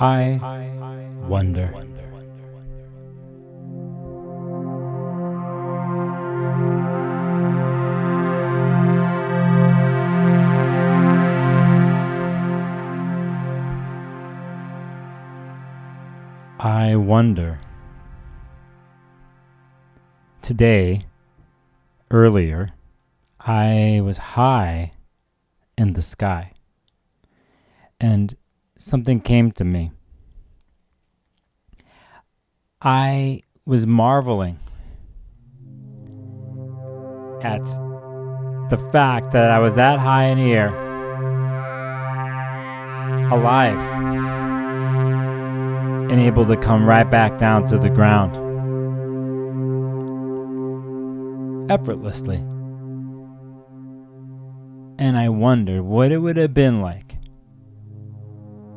I wonder. I wonder. Today, earlier, I was high in the sky, and something came to me. I was marveling at the fact that I was that high in the air, alive, and able to come right back down to the ground effortlessly. And I wondered what it would have been like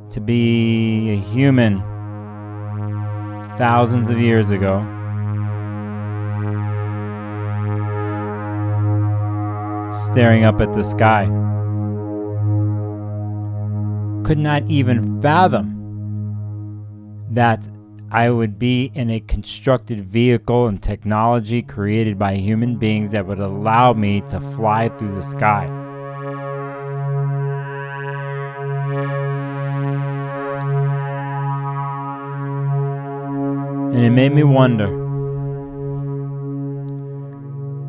to be a human thousands of years ago, staring up at the sky. Could not even fathom that I would be in a constructed vehicle and technology created by human beings that would allow me to fly through the sky. And it made me wonder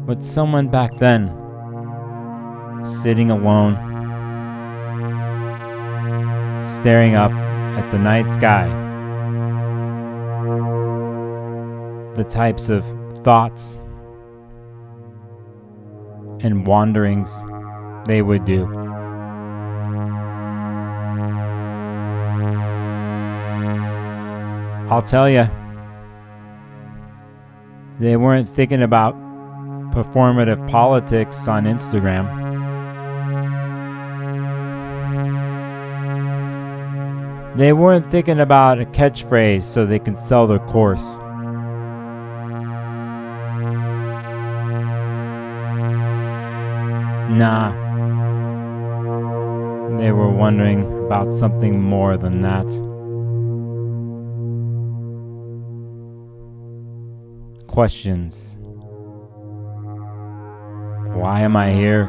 what someone back then, sitting alone, staring up at the night sky, the types of thoughts and wanderings they would do. I'll tell you, they weren't thinking about performative politics on Instagram. They weren't thinking about a catchphrase so they can sell their course. Nah, they were wondering about something more than that. Questions. Why am I here?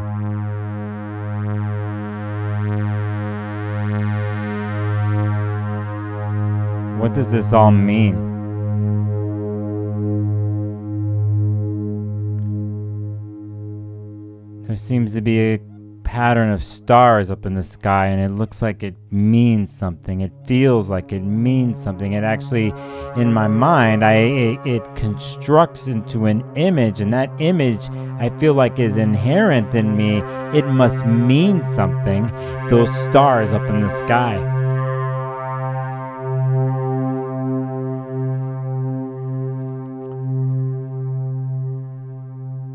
What does this all mean? There seems to be a pattern of stars up in the sky, and it looks like it means something. It feels like it means something. It actually, in my mind, it constructs into an image, and that image I feel like is inherent in me. It must mean something. Those stars up in the sky.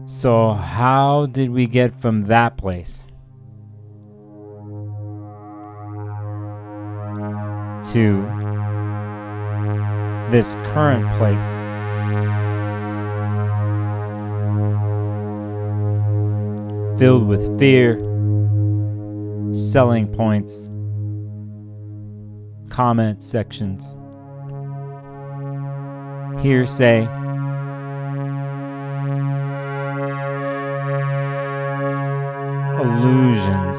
So how did we get from that place to this current place? Filled with fear, selling points, comment sections, hearsay, illusions.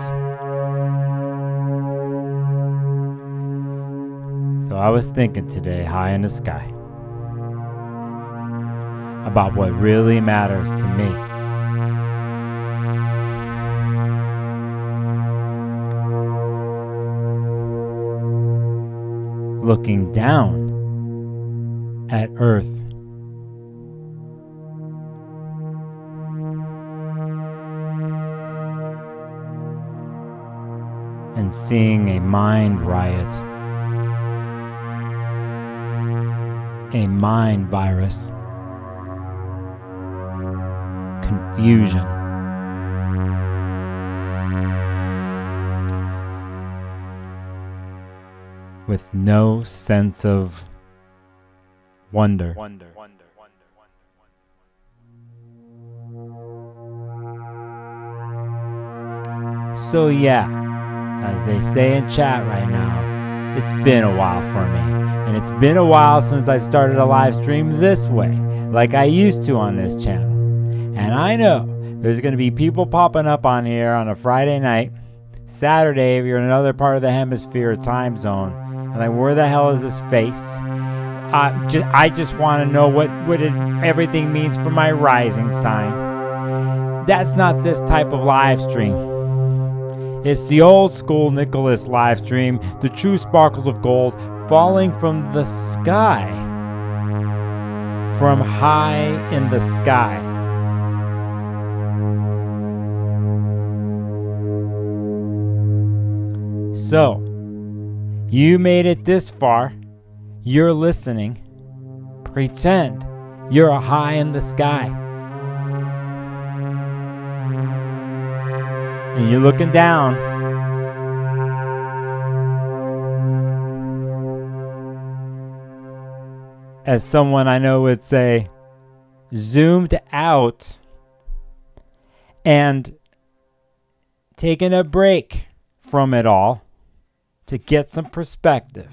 So I was thinking today, high in the sky, about what really matters to me. Looking down at Earth, and seeing a mind riot, a mind virus, confusion, with no sense of wonder. So yeah, as they say in chat right now, It's been a while for me. And it's been a while since I've started a live stream this way, like I used to on this channel. And I know there's going to be people popping up on here on a Friday night, Saturday if you're in another part of the hemisphere or time zone. And like, where the hell is this face? I just want to know what everything means for my rising sign. That's not this type of live stream. It's the old school Nicholas live stream, the true sparkles of gold falling from the sky, from high in the sky. So, you made it this far. You're listening. Pretend you're high in the sky. And you're looking down. As someone I know would say, zoomed out and taking a break from it all to get some perspective.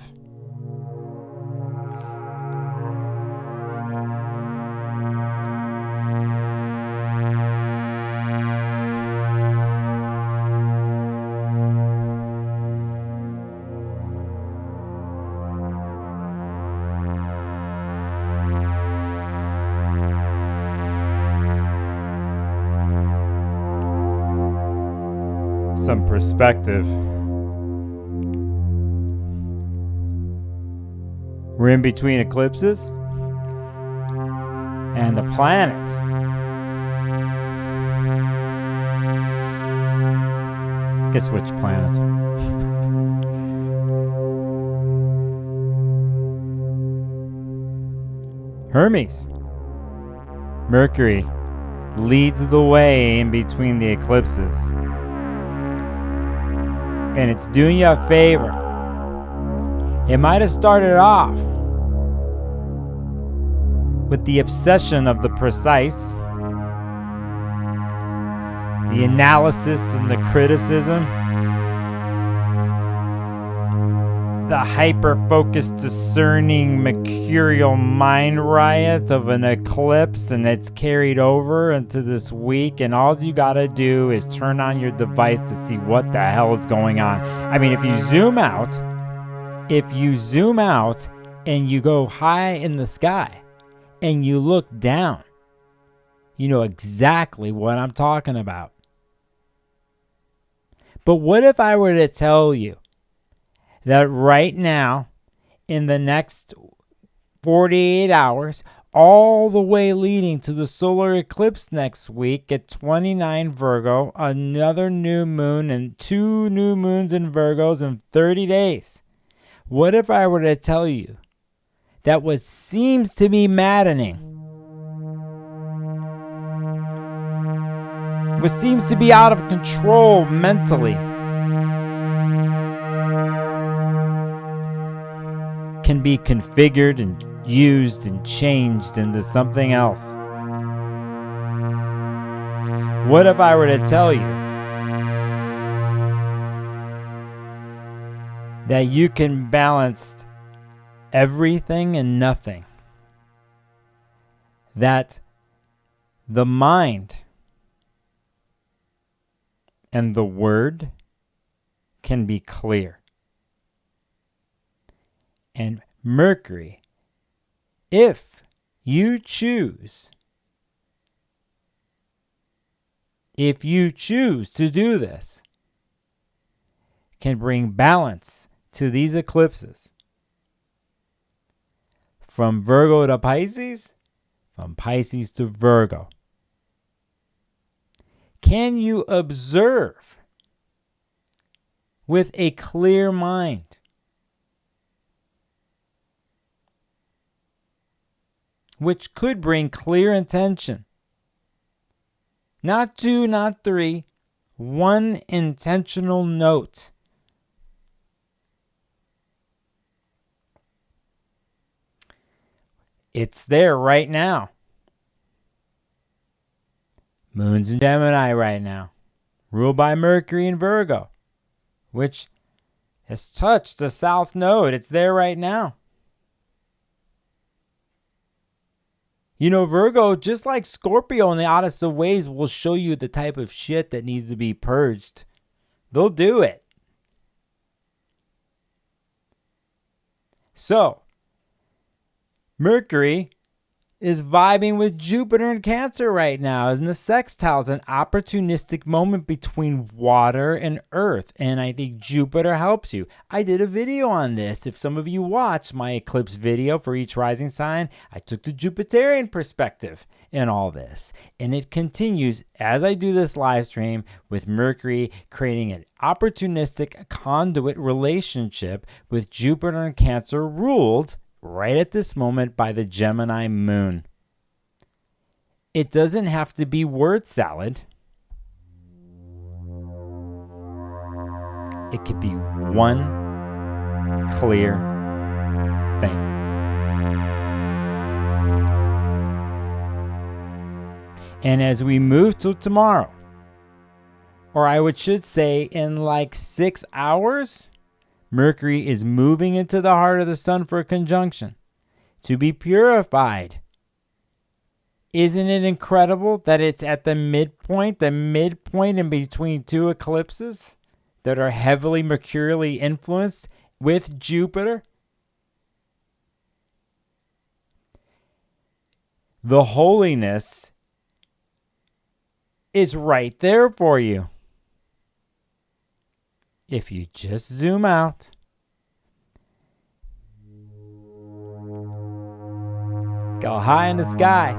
Some perspective. We're in between eclipses and the planet. Guess which planet? Hermes. Mercury leads the way in between the eclipses. And it's doing you a favor. It might have started off with the obsession of the precise, the analysis and the criticism, the hyper-focused, discerning, mercurial mind riot of an eclipse, and it's carried over into this week, and all you gotta do is turn on your device to see what the hell is going on. I mean, if you zoom out and you go high in the sky and you look down, you know exactly what I'm talking about. But what if I were to tell you that right now, in the next 48 hours, all the way leading to the solar eclipse next week at 29 Virgo, another new moon and 2 new moons in Virgos in 30 days. What if I were to tell you that what seems to be maddening, what seems to be out of control mentally, can be configured and used and changed into something else? What if I were to tell you that you can balance everything and nothing? That the mind and the word can be clear. And Mercury, if you choose to do this, can bring balance to these eclipses. From Virgo to Pisces, from Pisces to Virgo. Can you observe with a clear mind? Which could bring clear intention. Not 2, not 3. 1 intentional note. It's there right now. Moon's in Gemini right now. Ruled by Mercury in Virgo. Which has touched the south node. It's there right now. You know, Virgo, just like Scorpio in the oddest of ways, will show you the type of shit that needs to be purged. They'll do it. So, Mercury is vibing with Jupiter in Cancer right now. As in the sextile, it's an opportunistic moment between water and earth. And I think Jupiter helps you. I did a video on this. If some of you watched my eclipse video for each rising sign, I took the Jupiterian perspective in all this. And it continues as I do this live stream with Mercury creating an opportunistic conduit relationship with Jupiter and Cancer, ruled right at this moment by the Gemini moon. It doesn't have to be word salad. It could be one clear thing. And as we move to tomorrow, or I should say in like 6 hours, Mercury is moving into the heart of the sun for a conjunction to be purified. Isn't it incredible that it's at the midpoint in between two eclipses that are heavily mercurially influenced with Jupiter? The holiness is right there for you. If you just zoom out, go high in the sky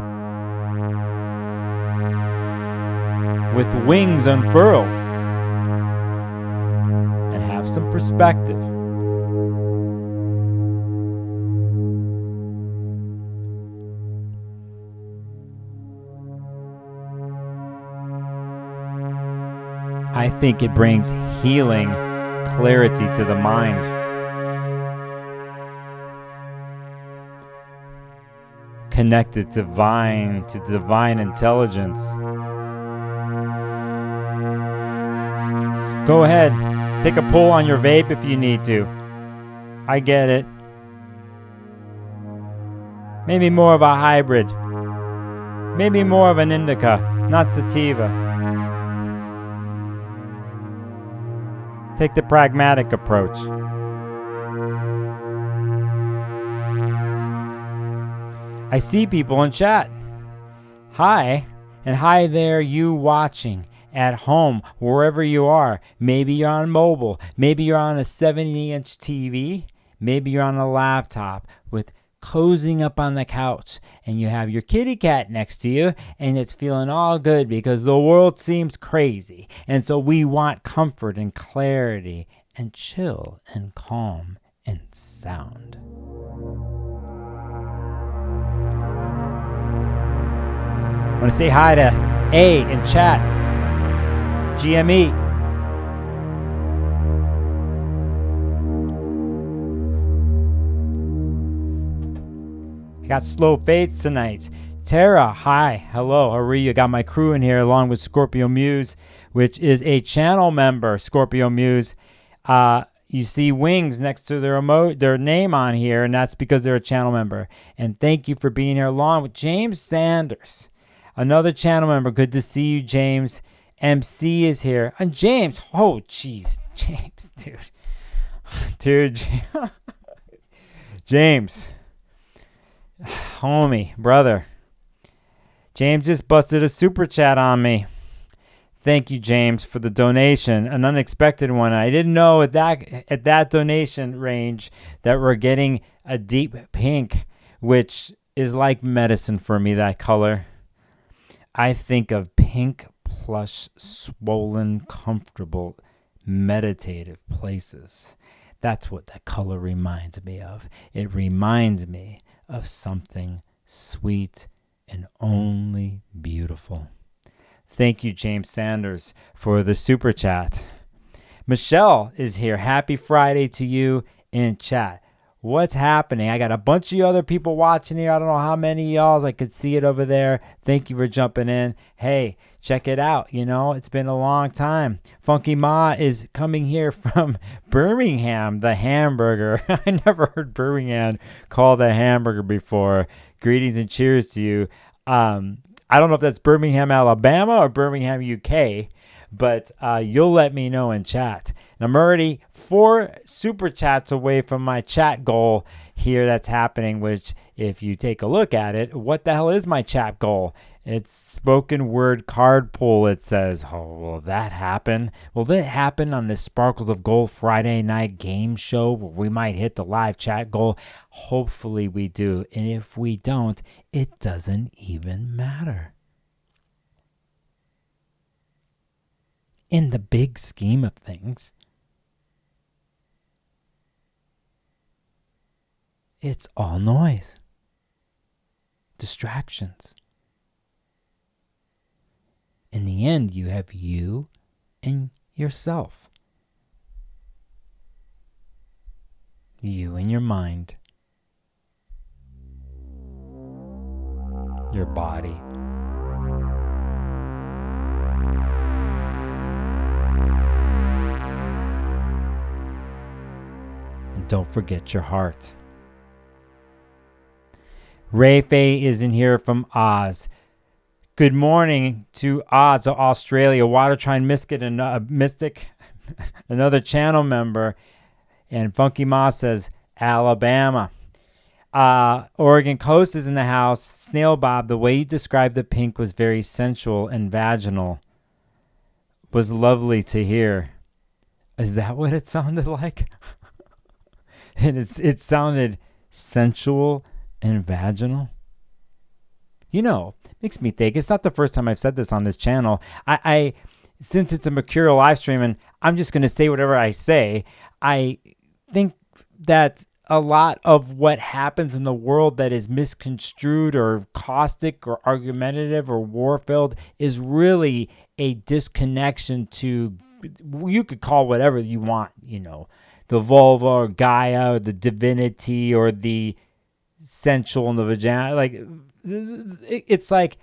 with wings unfurled and have some perspective. I think it brings healing, clarity to the mind. Connected to divine intelligence. Go ahead, take a pull on your vape if you need to. I get it. Maybe more of a hybrid. Maybe more of an indica, not sativa. Take the pragmatic approach. I see people in chat. Hi, and hi there, you watching at home, wherever you are. Maybe you're on mobile. Maybe you're on a 70-inch TV. Maybe you're on a laptop with cozying up on the couch, and you have your kitty cat next to you, and it's feeling all good because the world seems crazy. And so we want comfort and clarity and chill and calm and sound. I want to say hi to A in chat. GME. I got slow fades tonight. Tara, hi, hello, how are you? I got my crew in here along with Scorpio Muse, which is a channel member. Scorpio Muse, you see wings next to their name on here, and that's because they're a channel member. And thank you for being here along with James Sanders, another channel member. Good to see you, James. MC is here. And James, oh, jeez, James, dude. James. Homie, brother. James just busted a super chat on me. Thank you, James, for the donation. An unexpected one. I didn't know at that donation range that we're getting a deep pink, which is like medicine for me, that color. I think of pink, plush, swollen, comfortable, meditative places. That's what that color reminds me of. It reminds me of something sweet and only beautiful. Thank you, James Sanders, for the super chat. Michelle is here. Happy Friday to you in chat. What's happening? I got a bunch of other people watching here. I don't know how many of y'all. I could see it over there. Thank you for jumping in. Hey, check it out. It's been a long time. Funky Ma is coming here from Birmingham, the hamburger. I never heard Birmingham called a hamburger before. Greetings and cheers to you. I don't know if that's Birmingham, Alabama or Birmingham, UK. But you'll let me know in chat. And I'm already 4 super chats away from my chat goal here that's happening, which if you take a look at it, what the hell is my chat goal? It's spoken word card pull, it says. Oh, will that happen? Will that happen on this Sparkles of Gold Friday night game show where we might hit the live chat goal? Hopefully we do. And if we don't, it doesn't even matter. In the big scheme of things, it's all noise, distractions. In the end, you have you and yourself, you and your mind, your body. Don't forget your heart. Ray Faye is in here from Oz. Good morning to Oz, Australia. Watertrine Mystic, another channel member. And Funky Ma says, Alabama. Oregon Coast is in the house. Snail Bob, the way you described the pink was very sensual and vaginal. Was lovely to hear. Is that what it sounded like? And it sounded sensual and vaginal. Makes me think. It's not the first time I've said this on this channel. I since it's a Mercurial live stream, and I'm just going to say whatever I say, I think that a lot of what happens in the world that is misconstrued or caustic or argumentative or war-filled is really a disconnection to, you could call whatever you want, the vulva or Gaia or the divinity or the sensual in the vagina. Like, it's like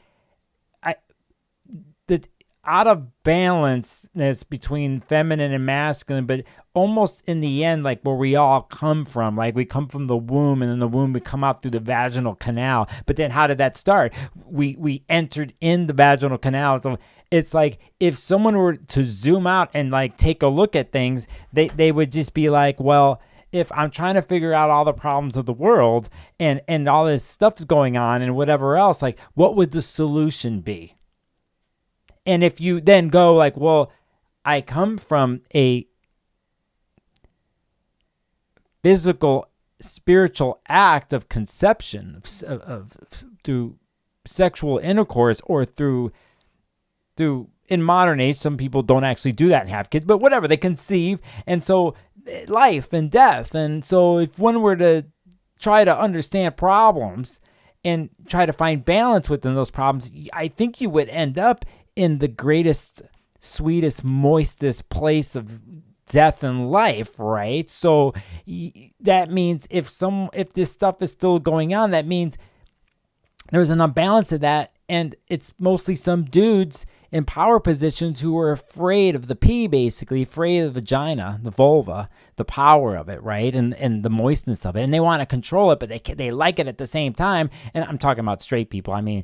the out of balanceness between feminine and masculine, but almost in the end, like where we all come from, like we come from the womb, and in the womb we come out through the vaginal canal. But then how did that start? We entered in the vaginal canal. So it's like if someone were to zoom out and like take a look at things, they would just be like, well, if I'm trying to figure out all the problems of the world and all this stuff's going on and whatever else, like what would the solution be? And if you then go like, well, I come from a physical, spiritual act of conception of through sexual intercourse or through in modern age, some people don't actually do that and have kids, but whatever, they conceive. And so life and death. And so if one were to try to understand problems and try to find balance within those problems, I think you would end up in the greatest, sweetest, moistest place of death and life, right? So that means if this stuff is still going on, that means there's an imbalance of that, and it's mostly some dudes in power positions who are afraid of the pee, basically afraid of the vagina, the vulva, the power of it, right, and the moistness of it, and they want to control it, but they like it at the same time. And I'm talking about straight people. I mean,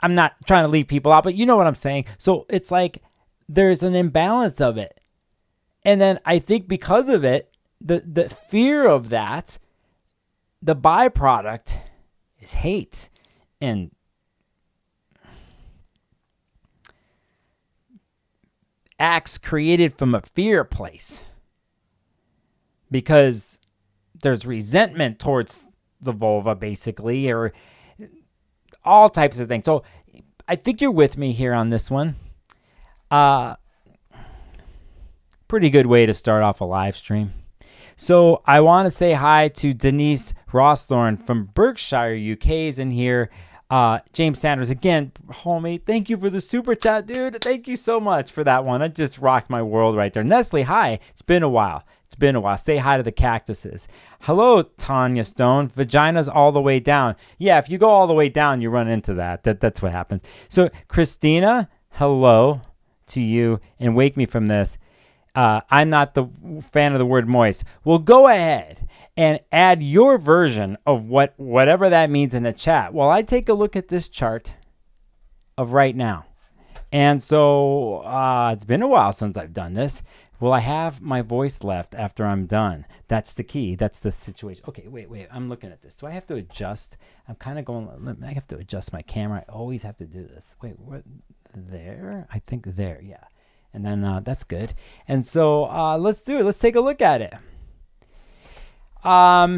I'm not trying to leave people out, but you know what I'm saying. So it's like there's an imbalance of it. And then I think because of it, the fear of that, the byproduct is hate and acts created from a fear place. Because there's resentment towards the vulva, basically, or all types of things. So I think you're with me here on this one. Pretty good way to start off a live stream. So I want to say hi to Denise Rossthorn from Berkshire, UK is in here. James Sanders, again, homie, thank you for the super chat, dude. Thank you so much for that one. It just rocked my world right there. Nestle, hi. It's been a while. Say hi to the cactuses. Hello, Tanya Stone. Vagina's all the way down. Yeah, if you go all the way down, you run into that. That's what happens. So, Christina, hello to you, and wake me from this. I'm not the fan of the word moist. Well, go ahead and add your version of whatever that means in the chat while I take a look at this chart of right now. And so it's been a while since I've done this. Will I have my voice left after I'm done? That's the key. That's the situation. Okay, wait. I'm looking at this. Do I have to adjust? I'm kind of going, I have to adjust my camera. I always have to do this. Wait, what? There? I think there, yeah. And then that's good. And so let's do it. Let's take a look at it. Let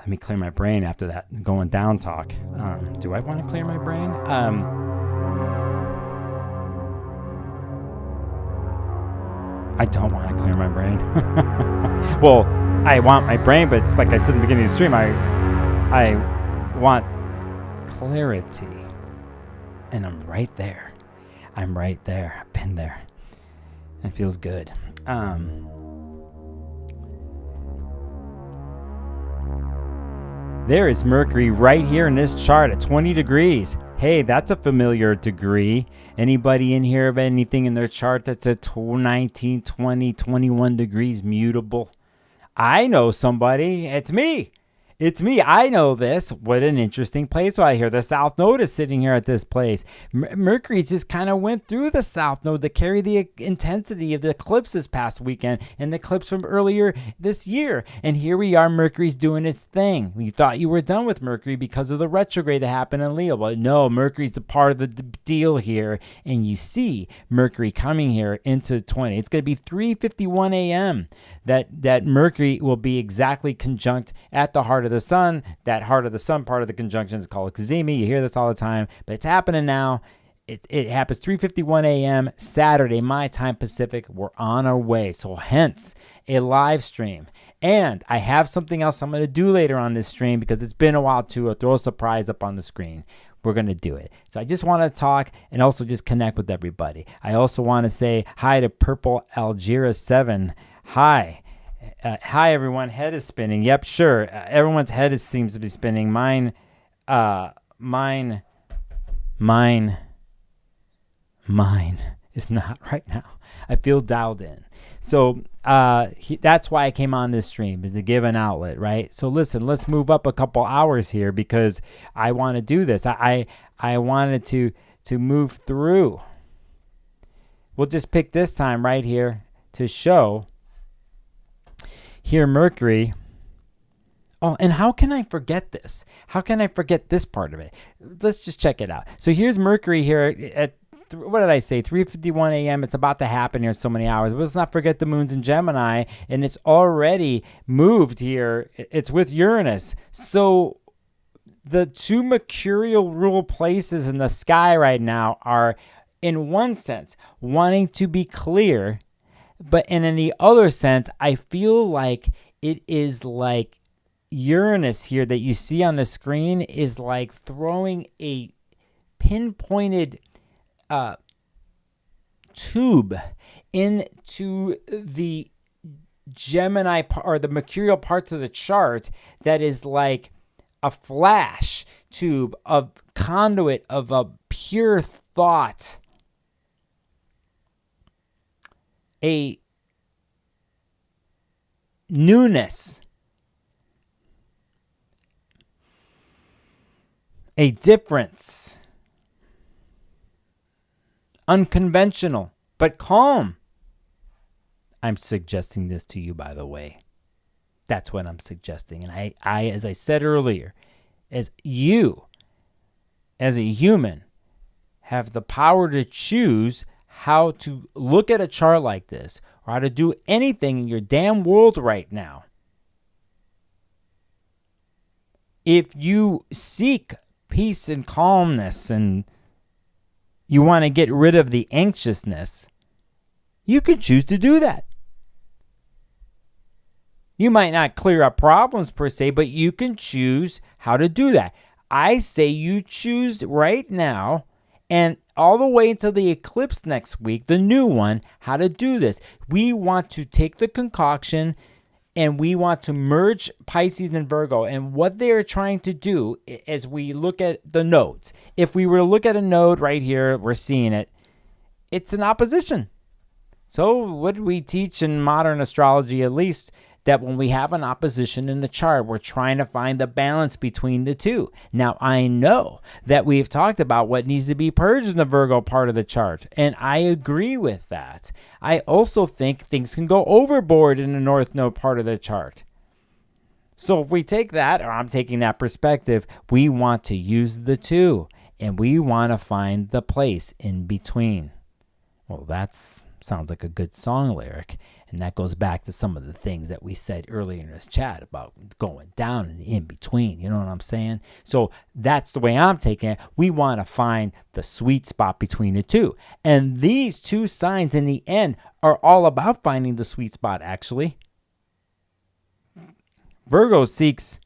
me clear my brain after that going down talk. Do I want to clear my brain? I don't want to clear my brain. Well, I want my brain, but it's like I said in the beginning of the stream, I want clarity. And I'm right there. I've been there. It feels good. There is Mercury right here in this chart at 20 degrees. Hey, that's a familiar degree. Anybody in here have anything in their chart that's at 19, 20, 21 degrees mutable? I know somebody. It's me. I know this. What an interesting place right here. The South Node is sitting here at this place. Mercury just kind of went through the South Node to carry the intensity of the eclipse this past weekend and the eclipse from earlier this year. And here we are, Mercury's doing its thing. You thought you were done with Mercury because of the retrograde that happened in Leo. But no, Mercury's the part of the deal here. And you see Mercury coming here into 20. It's going to be 3:51 a.m. that Mercury will be exactly conjunct at the heart of the sun. That heart of the sun part of the conjunction is called Cazimi. You hear this all the time, but it's happening now. It happens 3:51 a.m. Saturday, my time Pacific. We're on our way. So hence a live stream. And I have something else I'm going to do later on this stream because it's been a while too. I'll throw a surprise up on the screen. We're going to do it. So I just want to talk and also just connect with everybody. I also want to say hi to Purple Algira 7. Hi. Hi, everyone. Head is spinning. Yep, sure. Everyone's head seems to be spinning. Mine is not right now. I feel dialed in. So that's why I came on this stream, is to give an outlet, right? So listen, let's move up a couple hours here because I want to do this. I wanted to move through. We'll just pick this time right here to show here Mercury. Oh, and how can I forget this? How can I forget this part of it? Let's just check it out. So here's Mercury here at, what did I say, 3:51 a.m. It's about to happen here in so many hours. But let's not forget the moon's in Gemini, and it's already moved here. It's with Uranus. So the two Mercurial rule places in the sky right now are, in one sense, wanting to be clear, but in the other sense, I feel like it is like Uranus here that you see on the screen is like throwing a pinpointed tube into the Gemini or the Mercurial parts of the chart that is like a flash tube of conduit of a pure thought, a newness, a difference, unconventional, but calm. I'm suggesting this to you, by the way. That's what I'm suggesting. And I, as I said earlier, as you, as a human, have the power to choose how to look at a chart like this or how to do anything in your damn world right now. If you seek peace and calmness and you want to get rid of the anxiousness, you can choose to do that. You might not clear up problems per se, but you can choose how to do that. I say you choose right now and all the way until the eclipse next week, the new one, how to do this. We want to take the concoction and we want to merge Pisces and Virgo. And what they are trying to do as we look at the nodes, if we were to look at a node right here, we're seeing it, it's an opposition. So what do we teach in modern astrology, at least, that when we have an opposition in the chart, we're trying to find the balance between the two. Now, I know that we've talked about what needs to be purged in the Virgo part of the chart, and I agree with that. I also think things can go overboard in the North Node part of the chart. So if we take that, or I'm taking that perspective, we want to use the two, and we want to find the place in between. Well, that's sounds like a good song lyric, and that goes back to some of the things that we said earlier in this chat about going down and in between. You know what I'm saying? So that's the way I'm taking it. We want to find the sweet spot between the two, and these two signs in the end are all about finding the sweet spot. Actually, Virgo seeks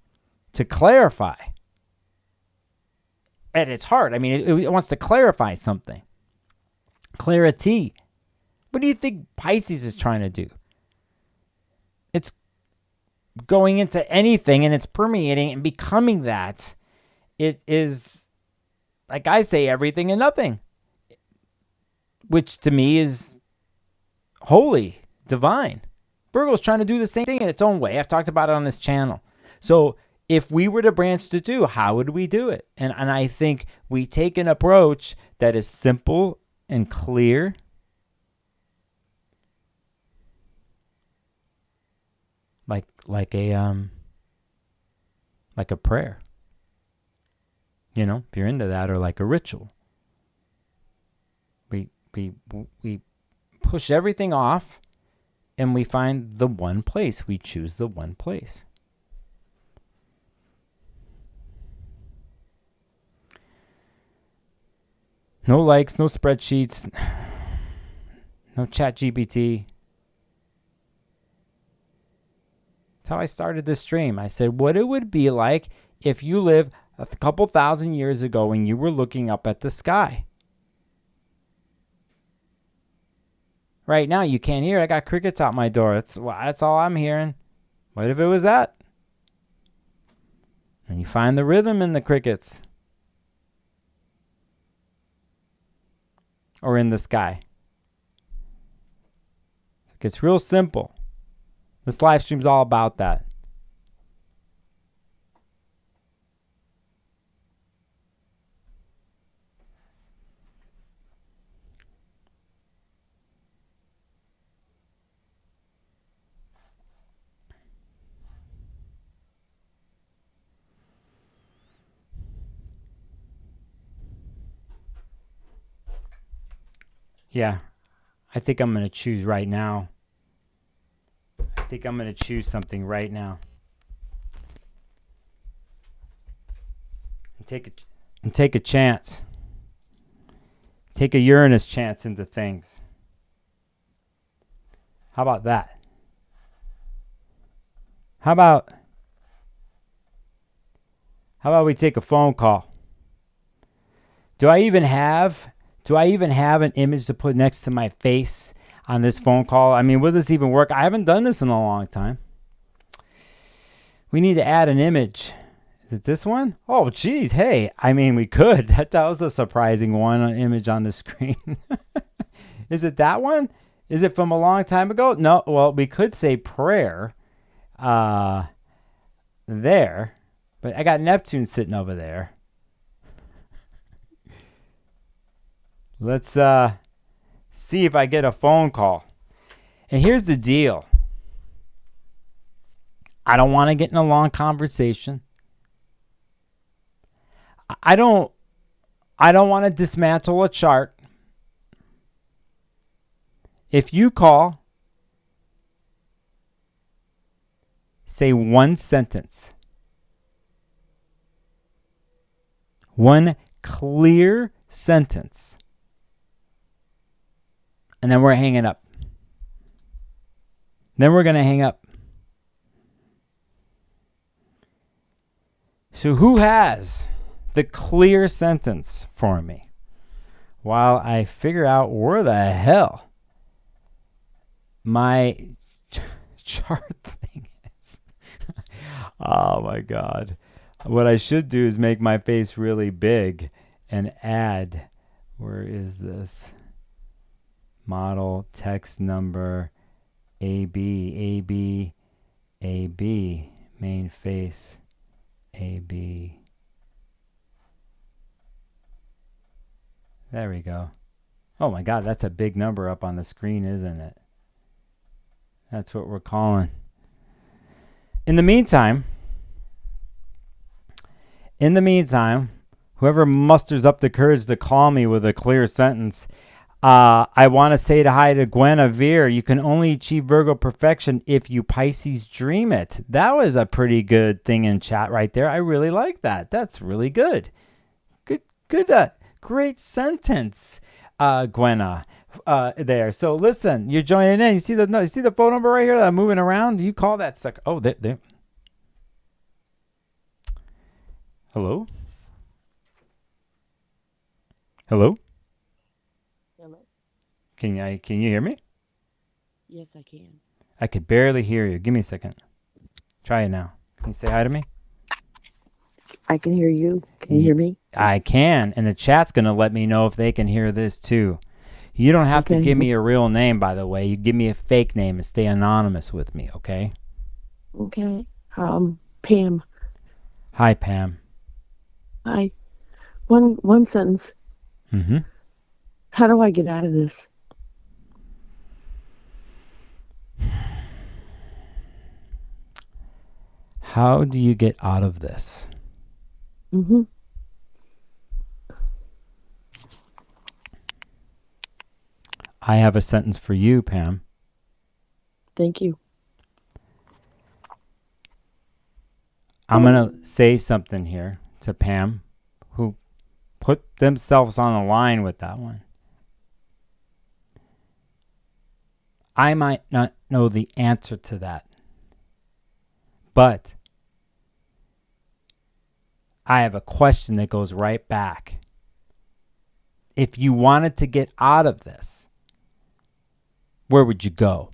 to clarify at its heart. I mean, it wants to clarify something. Clarity. What do you think Pisces is trying to do? It's going into anything and it's permeating and becoming that. It is, like I say, everything and nothing, which to me is holy, divine. Virgo is trying to do the same thing in its own way. I've talked about it on this channel. So if we were to branch the two, how would we do it? And I think we take an approach that is simple and clear. Like a prayer, you know, if you're into that, or like a ritual. We push everything off, and we find the one place. We choose the one place. No likes, no spreadsheets, no chat GPT. How I started this stream. I said what it would be like if you lived a couple thousand years ago and you were looking up at the sky. Right now you can't hear it. I got crickets out my door. That's all I'm hearing. What if it was that? And you find the rhythm in the crickets. Or in the sky. It's real simple. This live stream is all about that. Yeah, I think I'm going to choose right now. I think I'm going to choose something right now. And take a chance. Take a Uranus chance into things. How about that? How about we take a phone call? Do I even have an image to put next to my face on this phone call? I mean, will this even work? I haven't done this in a long time. We need to add an image. Is it this one? Oh, geez. Hey, I mean, we could. That was a surprising one, an image on the screen. Is it that one? Is it from a long time ago? No. Well, we could say prayer there. But I got Neptune sitting over there. Let's see if I get a phone call. And here's the deal. I don't want to get in a long conversation. I don't want to dismantle a chart. If you call, say one sentence. One clear sentence. And then we're hanging up. Then we're going to hang up. So who has the clear sentence for me while I figure out where the hell my chart thing is? Oh my God. What I should do is make my face really big and add, where is this? Model, text number, AB, main face, AB. There we go. Oh my God, that's a big number up on the screen, isn't it? That's what we're calling. In the meantime, whoever musters up the courage to call me with a clear sentence, I want to say hi to Guinevere. You can only achieve Virgo perfection if you Pisces dream it. That was a pretty good thing in chat right there. I really like that. That's really good. Good. Great sentence, Gwenna. There. So listen, you're joining in. You see the phone number right here that I'm moving around? You call that sucker. Oh, there. Hello? Hello? Hello? Can you hear me? Yes, I can. I could barely hear you. Give me a second. Try it now. Can you say hi to me? I can hear you. Can you hear me? I can, and the chat's going to let me know if they can hear this too. You don't have to give me a real name, by the way. You give me a fake name and stay anonymous with me, okay? Okay. Pam. Hi, Pam. Hi. One sentence. Mm-hmm. How do I get out of this? How do you get out of this? Mm-hmm. I have a sentence for you, Pam. Thank you. I'm going to say something here to Pam, who put themselves on the line with that one. I might not know the answer to that, but I have a question that goes right back. If you wanted to get out of this, where would you go?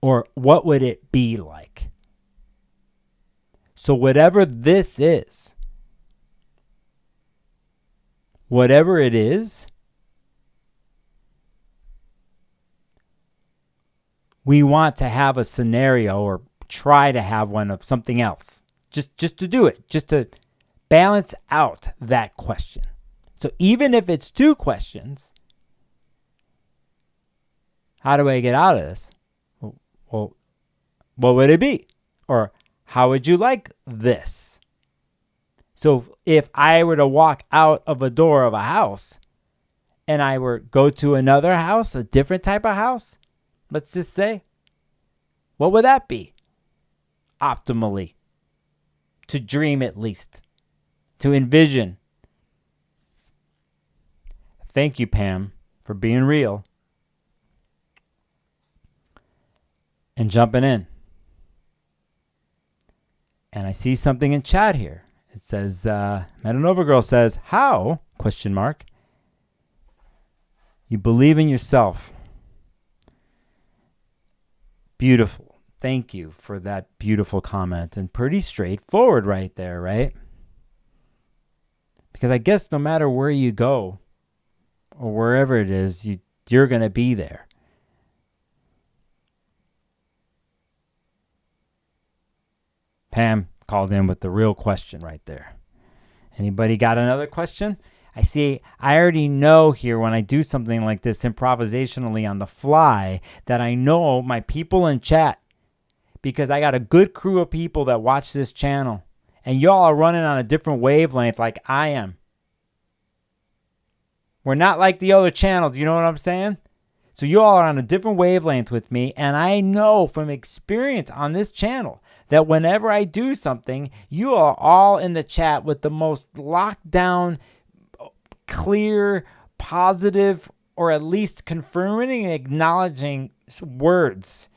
Or what would it be like? So whatever this is, whatever it is, we want to have a scenario or try to have one of something else. Just to do it, just to balance out that question. So even if it's two questions, how do I get out of this? Well, what would it be? Or how would you like this? So if I were to walk out of a door of a house and I were go to another house, a different type of house, let's just say, what would that be? Optimally. To dream at least. To envision. Thank you, Pam, for being real. And jumping in. And I see something in chat here. It says, Metanova Girl says, how, ? You believe in yourself. Beautiful. Thank you for that beautiful comment. And pretty straightforward right there, right? Because I guess no matter where you go, or wherever it is, you're going to be there. Pam called in with the real question right there. Anybody got another question? I already know here when I do something like this improvisationally on the fly that I know my people in chat, because I got a good crew of people that watch this channel, and y'all are running on a different wavelength like I am. We're not like the other channels, you know what I'm saying? So you all are on a different wavelength with me, and I know from experience on this channel that whenever I do something, you are all in the chat with the most locked down, clear, positive, or at least confirming and acknowledging words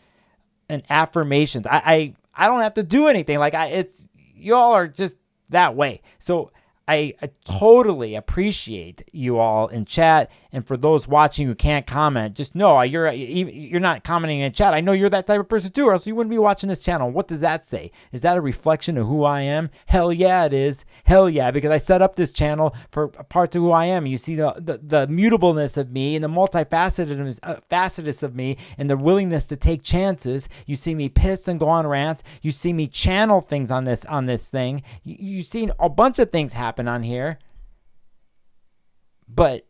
and affirmations. I don't have to do anything. It's you all are just that way. So I totally appreciate you all in chat, and for those watching who can't comment, just know you're not commenting in chat. I know you're that type of person too, or else you wouldn't be watching this channel. What does that say? Is that a reflection of who I am? Hell yeah, it is. Hell yeah, because I set up this channel for parts of who I am. You see the mutableness of me and the multifacetedness of me and the willingness to take chances. You see me pissed and go on rants. You see me channel things on this thing. You've seen a bunch of things happen on here, but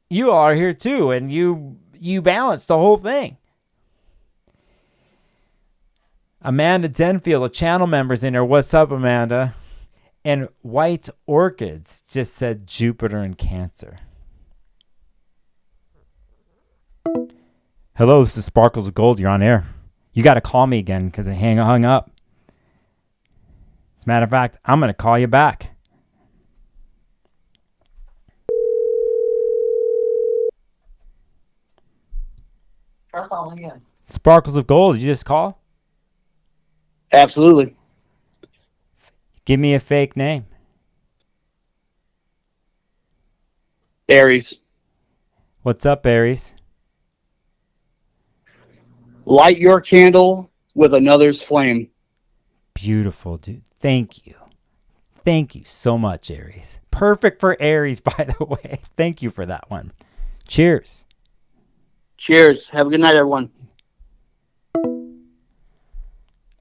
you all are here too, and you balance the whole thing. Amanda Denfield, a channel member's in there. What's up, Amanda? And White Orchids just said Jupiter and Cancer. Hello, this is Sparkles of Gold. You're on air. You got to call me again because I hung up. As a matter of fact, I'm going to call you back. Try calling again. Sparkles of Gold, did you just call? Absolutely. Give me a fake name. Aries. What's up, Aries? Light your candle with another's flame. Beautiful, dude. Thank you. Thank you so much, Aries. Perfect for Aries, by the way. Thank you for that one. Cheers. Cheers. Have a good night, everyone.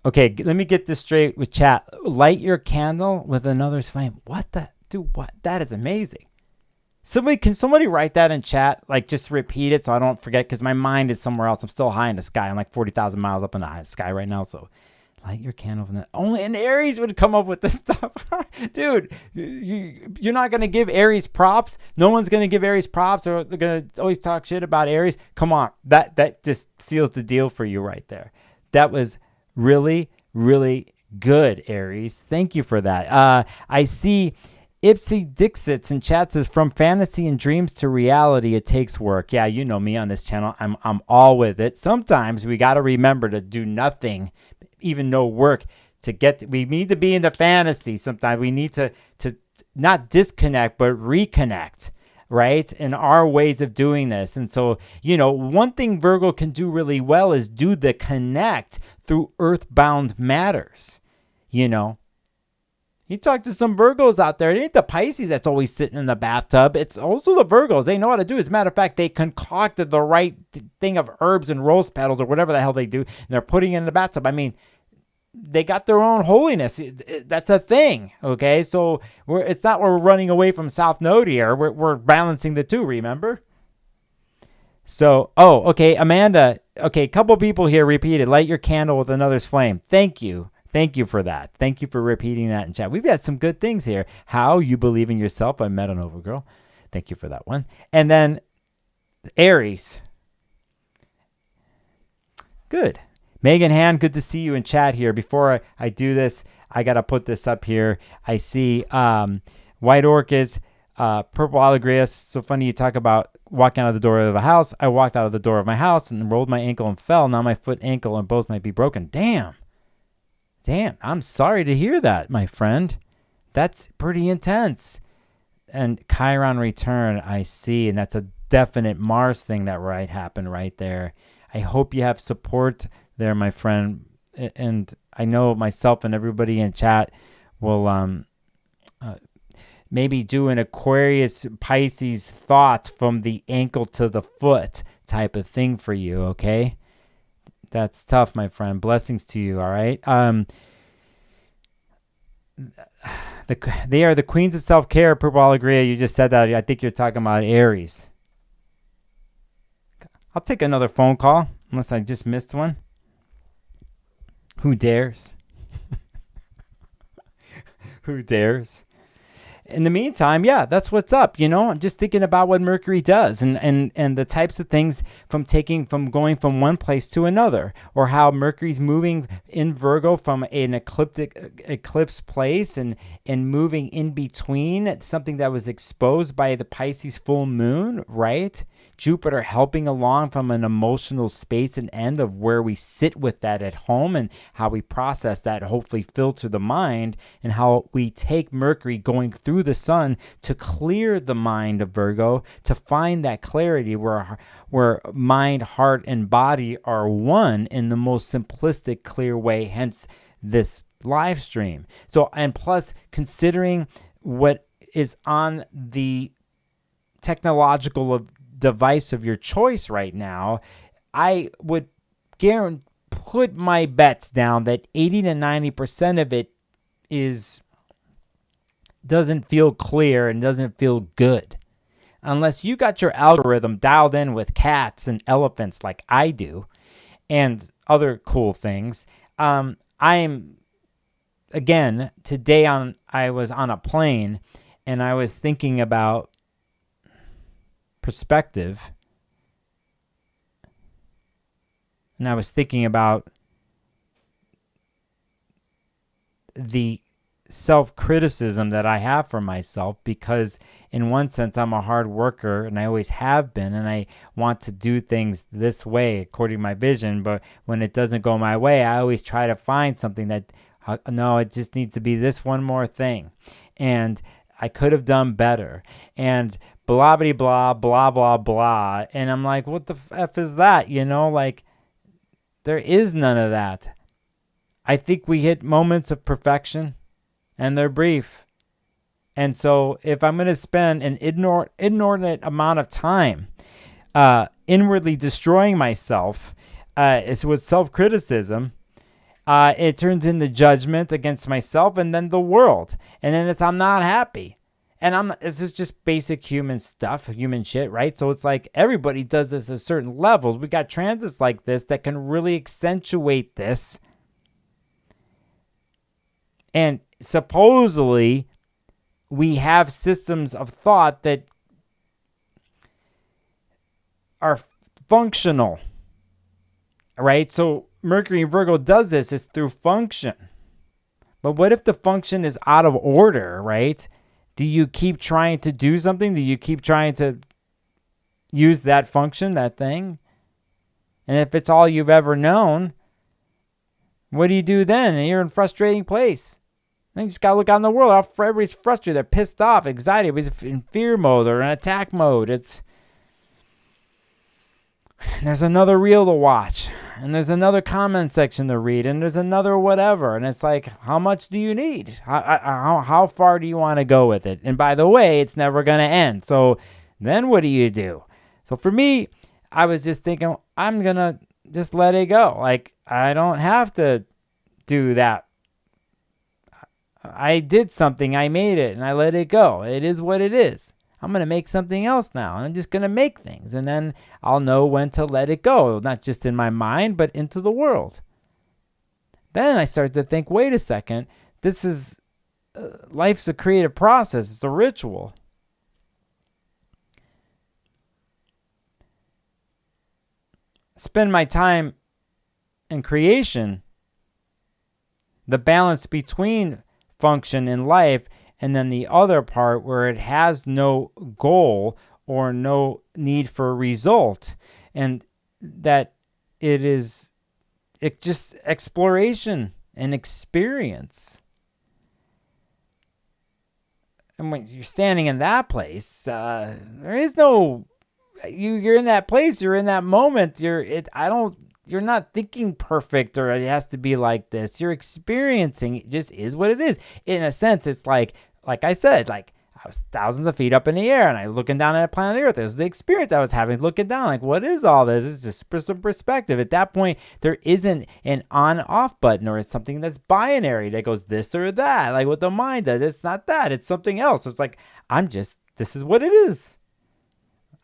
Okay, let me get this straight with chat. Light your candle with another's flame. What the? Dude, what? That is amazing. Can somebody write that in chat? Like, just repeat it so I don't forget, because my mind is somewhere else. I'm still high in the sky. I'm like 40,000 miles up in the sky right now, so... Light your candle from that. Only an Aries would come up with this stuff. Dude, you're not going to give Aries props. No one's going to give Aries props, or they're going to always talk shit about Aries. Come on. That just seals the deal for you right there. That was really, really good, Aries. Thank you for that. I see Ipsy Dixits in chat says, from fantasy and dreams to reality, it takes work. Yeah, you know me on this channel. I'm all with it. Sometimes we got to remember to do nothing, even no work, to get we need to be in the fantasy. Sometimes we need to not disconnect but reconnect, right, in our ways of doing this. And so, one thing Virgo can do really well is do the connect through earthbound matters. You talk to some Virgos out there. It ain't the Pisces that's always sitting in the bathtub. It's also the Virgos. They know how to do it. As a matter of fact, they concocted the right thing of herbs and rose petals or whatever the hell they do, and they're putting it in the bathtub. I mean, they got their own holiness. That's a thing, okay? So it's not we're running away from South Node here. We're balancing the two, remember? So, okay, Amanda. Okay, a couple people here repeated, light your candle with another's flame. Thank you. Thank you for that. Thank you for repeating that in chat. We've got some good things here. How you believe in yourself. I met an Overgirl. Thank you for that one. And then Aries. Good. Megan Hand, good to see you in chat here. Before I do this, I got to put this up here. I see White Orchids, Purple Allegrius. So funny you talk about walking out of the door of a house. I walked out of the door of my house and rolled my ankle and fell. Now my foot, ankle, and both might be broken. Damn, I'm sorry to hear that, my friend. That's pretty intense. And Chiron return, I see. And that's a definite Mars thing that happened right there. I hope you have support there, my friend. And I know myself and everybody in chat will maybe do an Aquarius Pisces thoughts from the ankle to the foot type of thing for you, okay? That's tough, my friend. Blessings to you, all right? They are the queens of self-care, Purple Allegria. You just said that. I think you're talking about Aries. I'll take another phone call, unless I just missed one. Who dares? Who dares? in the meantime, yeah, that's what's up. I'm just thinking about what Mercury does and the types of things from going from one place to another, or how Mercury's moving in Virgo from an eclipse place and moving in between, something that was exposed by the Pisces full moon, right? Jupiter helping along from an emotional space and end of where we sit with that at home and how we process that, hopefully filter the mind, and how we take Mercury going through the sun to clear the mind of Virgo, to find that clarity where mind, heart, and body are one in the most simplistic, clear way, hence this live stream. So, and plus considering what is on the technological device of your choice right now, I would put my bets down that 80 to 90% of it doesn't feel clear and doesn't feel good. Unless you got your algorithm dialed in with cats and elephants like I do and other cool things. Today I was on a plane and I was thinking about perspective, and I was thinking about the self-criticism that I have for myself, because in one sense I'm a hard worker and I always have been, and I want to do things this way according to my vision, but when it doesn't go my way, I always try to find something that no, it just needs to be this one more thing, and I could have done better, and blah, blah, blah, blah, blah, blah. And I'm like, what the F is that? Like, there is none of that. I think we hit moments of perfection, and they're brief. And so if I'm going to spend an inordinate amount of time inwardly destroying myself it's with self-criticism, it turns into judgment against myself and then the world. And then I'm not happy. And this is just basic human stuff, human shit, right? So it's like everybody does this at certain levels. We got transits like this that can really accentuate this. And supposedly we have systems of thought that are functional, right? So Mercury in Virgo does this, it's through function. But what if the function is out of order, right? Do you keep trying to do something? Do you keep trying to use that function, that thing? And if it's all you've ever known, what do you do then? And you're in a frustrating place. And you just got to look out in the world. Everybody's frustrated. They're pissed off, anxiety. Everybody's in fear mode or in attack mode. There's another reel to watch. And there's another comment section to read. And there's another whatever. And it's like, how much do you need? How far do you want to go with it? And by the way, it's never going to end. So then what do you do? So for me, I was just thinking, I'm going to just let it go. Like, I don't have to do that. I did something, I made it, and I let it go. It is what it is. I'm going to make something else now. I'm just going to make things, and then I'll know when to let it go, not just in my mind, but into the world. Then I started to think, wait a second, this is, life's a creative process. It's a ritual. Spend my time in creation, the balance between function in life, and then the other part where it has no goal or no need for a result, and that it's just exploration and experience. And when you're standing in that place, there is no, you're in that place, you're in that moment, you're not thinking perfect or it has to be like this. You're experiencing it, just is what it is. In a sense, it's like I said, like I was thousands of feet up in the air and I looking down at a planet Earth. This is the experience I was having looking down. Like, what is all this? It's just some perspective. At that point, there isn't an on-off button or it's something that's binary that goes this or that. Like what the mind does. It's not that. It's something else. It's like, this is what it is.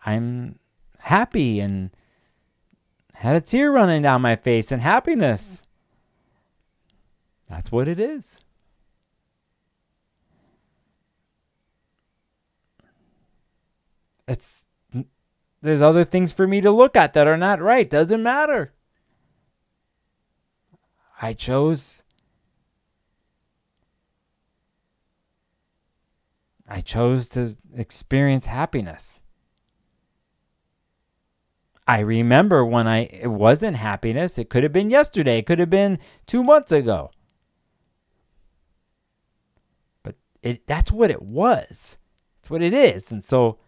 I'm happy and had a tear running down my face and happiness. That's what it is. There's other things for me to look at that are not right. Doesn't matter. I chose to experience happiness. I remember when it wasn't happiness. It could have been yesterday. It could have been 2 months ago. But that's what it was. That's what it is. And so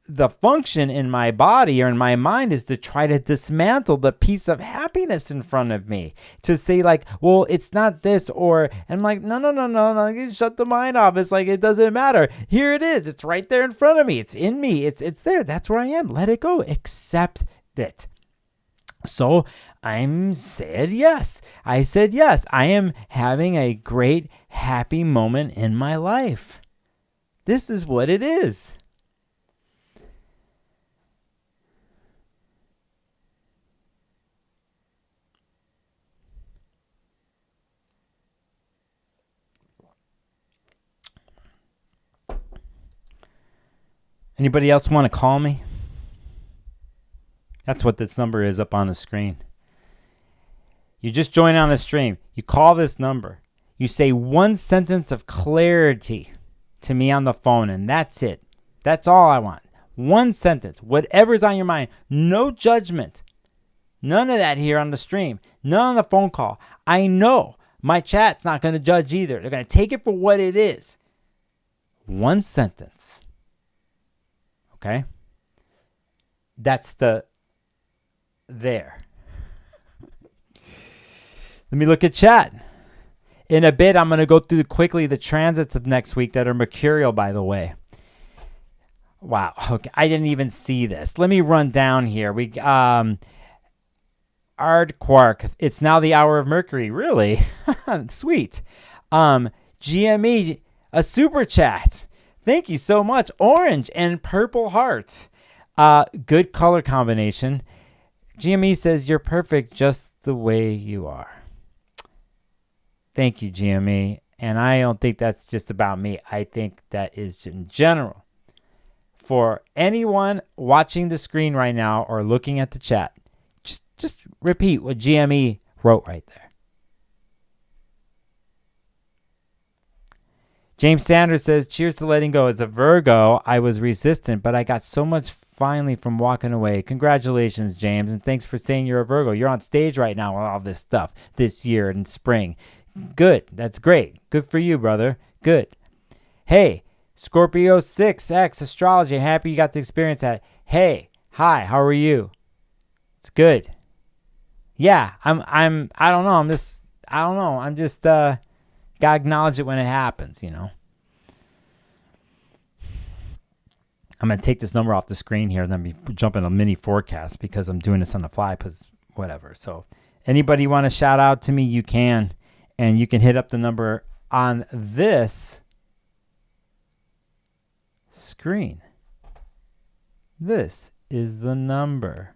the function in my body or in my mind is to try to dismantle the piece of happiness in front of me, to say like, well, it's not this, or, and I'm like, no, you shut the mind off. It's like, it doesn't matter. Here it is. It's right there in front of me. It's in me. It's there. That's where I am. Let it go. Accept it. So I said yes. I am having a great, happy moment in my life. This is what it is. Anybody else want to call me? That's what this number is up on the screen. You just join on the stream. You call this number. You say one sentence of clarity to me on the phone, and that's it. That's all I want. One sentence. Whatever's on your mind. No judgment. None of that here on the stream. None on the phone call. I know my chat's not going to judge either. They're going to take it for what it is. One sentence. Okay? That's there. Let me look at chat. In a bit, I'm going to go through quickly the transits of next week that are Mercurial, by the way. Wow. Okay. I didn't even see this. Let me run down here. Ard Quark. It's now the hour of Mercury. Really? Sweet. GME, a super chat. Thank you so much. Orange and purple heart. Good color combination. GME says, you're perfect just the way you are. Thank you, GME. And I don't think that's just about me. I think that is in general. For anyone watching the screen right now or looking at the chat, just repeat what GME wrote right there. James Sanders says, cheers to letting go. As a Virgo, I was resistant, but I got so much finally from walking away. Congratulations, James, and thanks for saying you're a Virgo. You're on stage right now with all this stuff this year in spring. Good. That's great. Good for you, brother. Good. Hey, Scorpio 6X Astrology. Happy you got to experience that. Hey, hi, how are you? It's good. Yeah, I don't know. I'm just gotta acknowledge it when it happens, you know. I'm gonna take this number off the screen here and then jump in a mini forecast because I'm doing this on the fly because whatever. So anybody want to shout out to me, you can, and you can hit up the number on this screen. This is the number.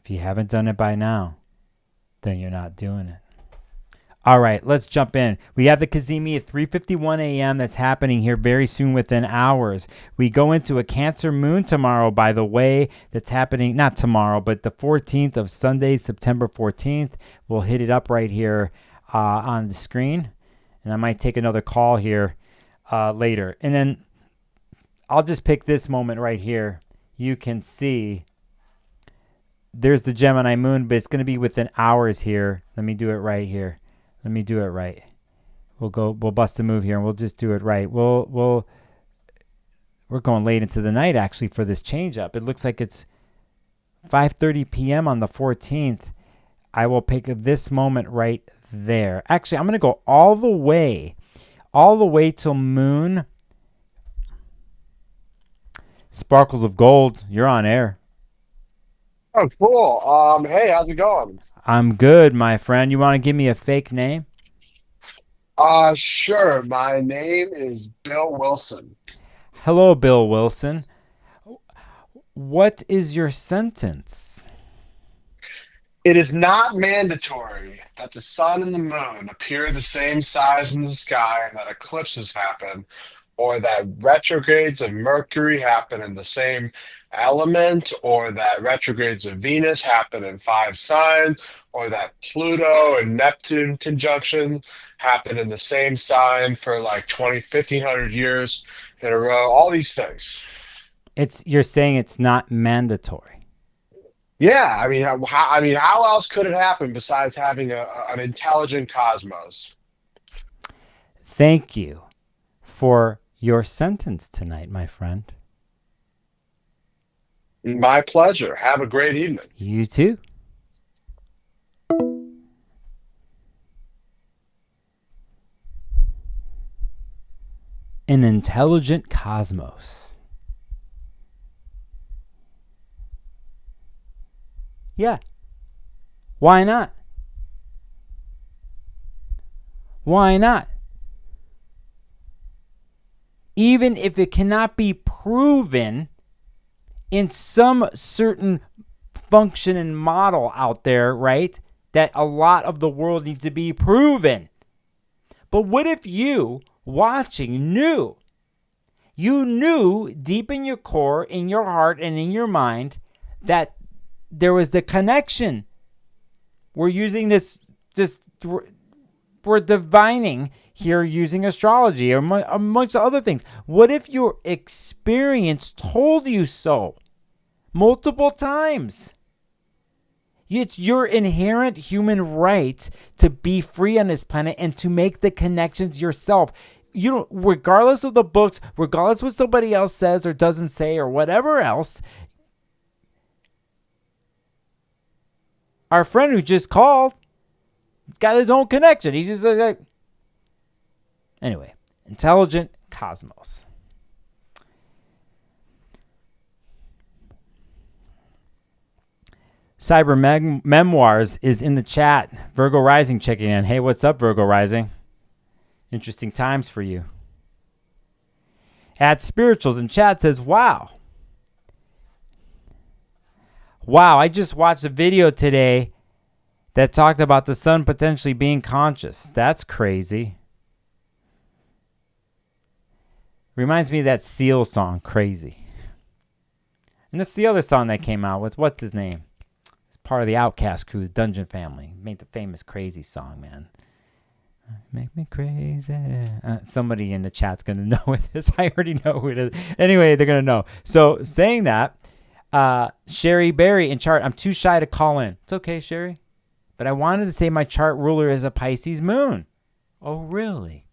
If you haven't done it by now, then you're not doing it. All right, let's jump in. We have the Kazemi at 3:51 a.m. that's happening here very soon within hours. We go into a Cancer moon tomorrow, by the way, that's happening, not tomorrow, but the 14th of Sunday, September 14th. We'll hit it up right here on the screen. And I might take another call here later. And then I'll just pick this moment right here. You can see there's the Gemini moon, but it's going to be within hours here. Let me do it right here. Let me do it right. We'll bust a move here and we'll just do it right. We're going late into the night actually for this change up. It looks like it's 5:30 p.m. on the 14th. I will pick this moment right there. Actually, I'm going to go all the way till moon. Sparkles of Gold, you're on air. Oh, cool. Hey, how's it going? I'm good, my friend. You want to give me a fake name? Sure. My name is Bill Wilson. Hello, Bill Wilson. What is your sentence? It is not mandatory that the sun and the moon appear the same size in the sky and that eclipses happen, or that retrogrades of Mercury happen in the same element, or that retrogrades of Venus happen in 5 signs, or that Pluto and Neptune conjunction happen in the same sign for like 1,500 years in a row. All these things. You're saying it's not mandatory. Yeah, I mean, how else could it happen besides having an intelligent cosmos? Thank you for your sentence tonight, my friend. My pleasure. Have a great evening. You too. An intelligent cosmos. Yeah. Why not? Why not? Even if it cannot be proven in some certain function and model out there, right? That a lot of the world needs to be proven. But what if you, watching, knew? You knew deep in your core, in your heart, and in your mind that there was the connection. We're using this, we're divining here using astrology amongst other things. What if your experience told you so multiple times? It's your inherent human right to be free on this planet and to make the connections yourself. You don't, regardless of the books, regardless what somebody else says or doesn't say or whatever else. Our friend who just called got his own connection. He just like, anyway, intelligent cosmos. Cyber Memoirs is in the chat. Virgo Rising checking in. Hey, what's up, Virgo Rising? Interesting times for you. At Spirituals in chat says, wow. Wow, I just watched a video today that talked about the sun potentially being conscious. That's crazy. Reminds me of that Seal song, Crazy. And that's the other song that came out with, what's his name? It's part of the Outcast crew, the Dungeon Family. Made the famous Crazy song, man. Make me crazy. Somebody in the chat's going to know what it is. I already know who it is. Anyway, they're going to know. So saying that, Sherry Berry in chart, I'm too shy to call in. It's okay, Sherry. But I wanted to say my chart ruler is a Pisces moon. Oh, really?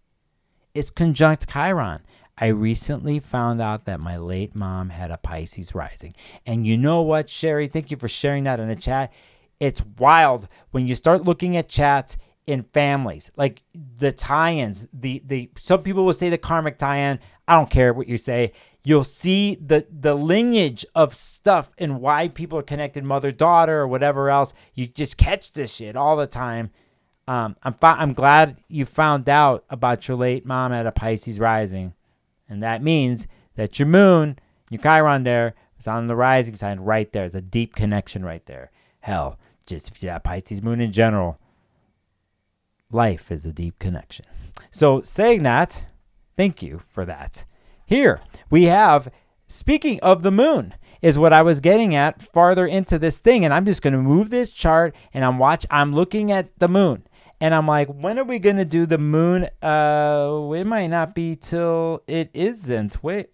It's conjunct Chiron. I recently found out that my late mom had a Pisces rising. And you know what, Sherry? Thank you for sharing that in the chat. It's wild when you start looking at chats in families, like the tie-ins. The some people will say the karmic tie-in. I don't care what you say. You'll see the lineage of stuff and why people are connected, mother-daughter or whatever else. You just catch this shit all the time. I'm glad you found out about your late mom at a Pisces rising. And that means that your moon, your Chiron there, is on the rising sign right there. There's a deep connection right there. Hell, just if you have Pisces moon in general, life is a deep connection. So saying that, thank you for that. Here we have, speaking of the moon, is what I was getting at farther into this thing. And I'm just going to move this chart and I'm looking at the moon. And I'm like, when are we going to do the moon? It might not be till it isn't. Wait,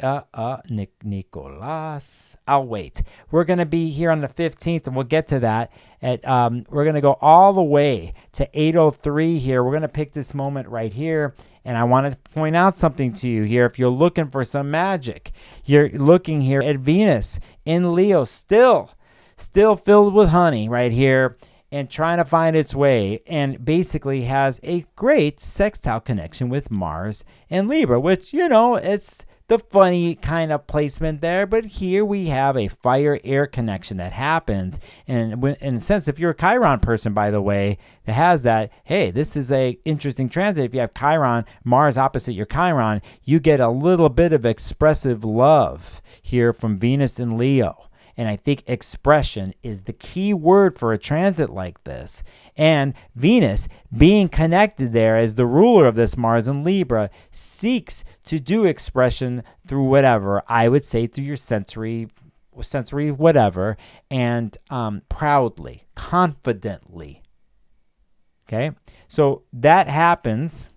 Nicolas. I'll wait. We're going to be here on the 15th, and we'll get to that. We're going to go all the way to 8:03 here. We're going to pick this moment right here. And I want to point out something to you here. If you're looking for some magic, you're looking here at Venus in Leo, still filled with honey right here, and trying to find its way, and basically has a great sextile connection with Mars and Libra, which, it's the funny kind of placement there. But here we have a fire-air connection that happens. And in a sense, if you're a Chiron person, by the way, that has that, hey, this is a interesting transit. If you have Chiron, Mars opposite your Chiron, you get a little bit of expressive love here from Venus and Leo. And I think expression is the key word for a transit like this. And Venus, being connected there as the ruler of this Mars in Libra, seeks to do expression through whatever, I would say through your sensory whatever, and proudly, confidently. Okay? So that happens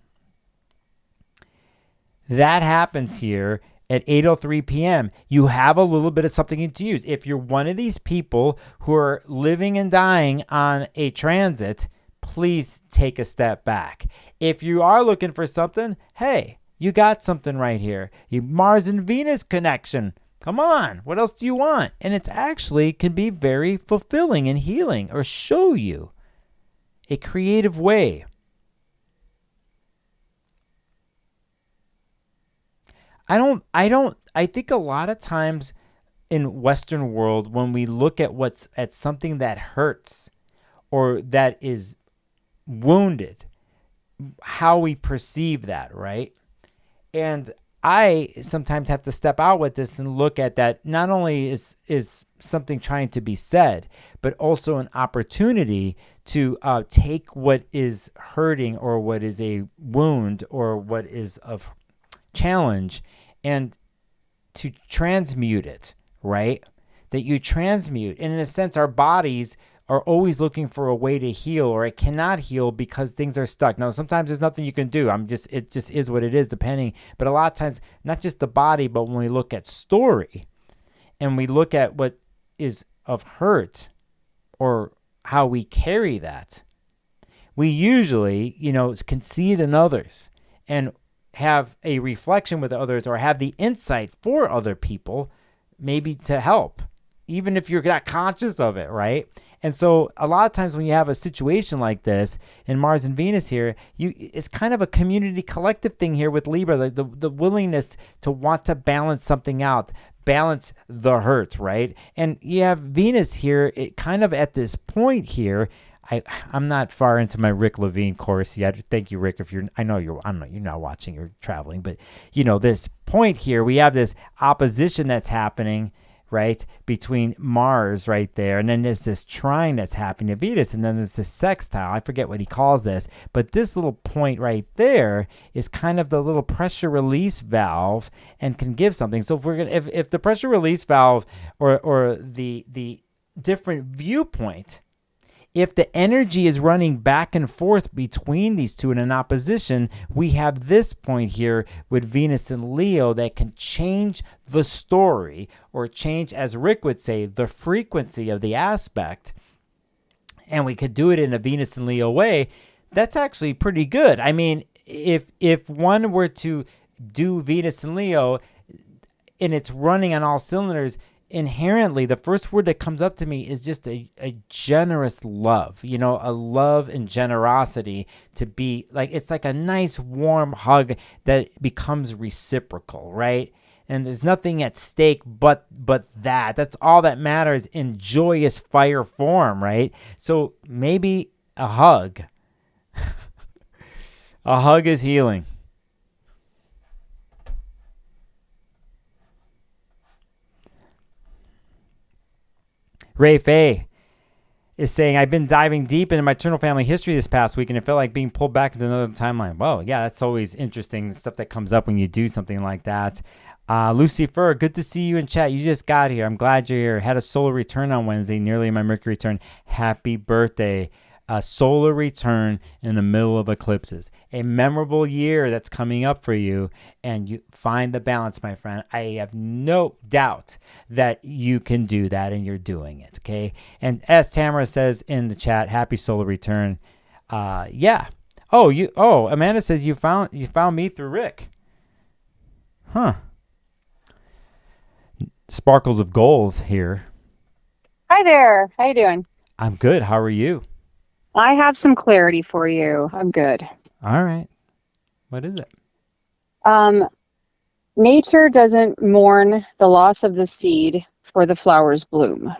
here at 8:03 p.m. You have a little bit of something to use. If you're one of these people who are living and dying on a transit, please take a step back. If you are looking for something, hey, you got something right here. Mars and Venus connection. Come on, what else do you want? And it actually can be very fulfilling and healing, or show you a creative way. I think a lot of times in Western world, when we look at something that hurts or that is wounded, how we perceive that, right? And I sometimes have to step out with this and look at that. Not only is something trying to be said, but also an opportunity to take what is hurting or what is a wound or what is of challenge and to transmute it, right? That you transmute. And in a sense, our bodies are always looking for a way to heal, or it cannot heal because things are stuck. Now, sometimes there's nothing you can do. It just is what it is, depending. But a lot of times, not just the body, but when we look at story and we look at what is of hurt or how we carry that, we usually, can see it in others and have a reflection with others, or have the insight for other people, maybe to help, even if you're not conscious of it, right? And so a lot of times when you have a situation like this in Mars and Venus here, it's kind of a community collective thing here with Libra, like the willingness to want to balance something out, balance the hurt, right? And you have Venus here, it kind of at this point here. I'm not far into my Rick Levine course yet. Thank you, Rick. You're not watching, you're traveling, but this point here, we have this opposition that's happening, right, between Mars right there, and then there's this trine that's happening to Venus, and then there's this sextile. I forget what he calls this, but this little point right there is kind of the little pressure release valve and can give something. So if the pressure release valve or the different viewpoint, if the energy is running back and forth between these two in an opposition, we have this point here with Venus and Leo that can change the story, or change, as Rick would say, the frequency of the aspect. And we could do it in a Venus and Leo way. That's actually pretty good. I mean, if one were to do Venus and Leo and it's running on all cylinders, inherently, the first word that comes up to me is just a generous love, a love and generosity, to be like, it's like a nice warm hug that becomes reciprocal, right? And there's nothing at stake but that's all that matters in joyous fire form, right? So maybe a hug. A hug is healing. Ray Faye is saying, I've been diving deep into my maternal family history this past week, and it felt like being pulled back into another timeline. Whoa, yeah, that's always interesting stuff that comes up when you do something like that. Lucy Fur, good to see you in chat. You just got here. I'm glad you're here. Had a solar return on Wednesday, nearly my Mercury return. Happy birthday. A solar return in the middle of eclipses. A memorable year that's coming up for you, and you find the balance, my friend. I have no doubt that you can do that, and you're doing it, okay? And as Tamara says in the chat, happy solar return. Yeah. Amanda says you found me through Rick. Huh. Sparkles of Gold here. Hi there. How you doing? I'm good. How are you? I have some clarity for you. I'm good. All right. What is it? Nature doesn't mourn the loss of the seed for the flowers bloom.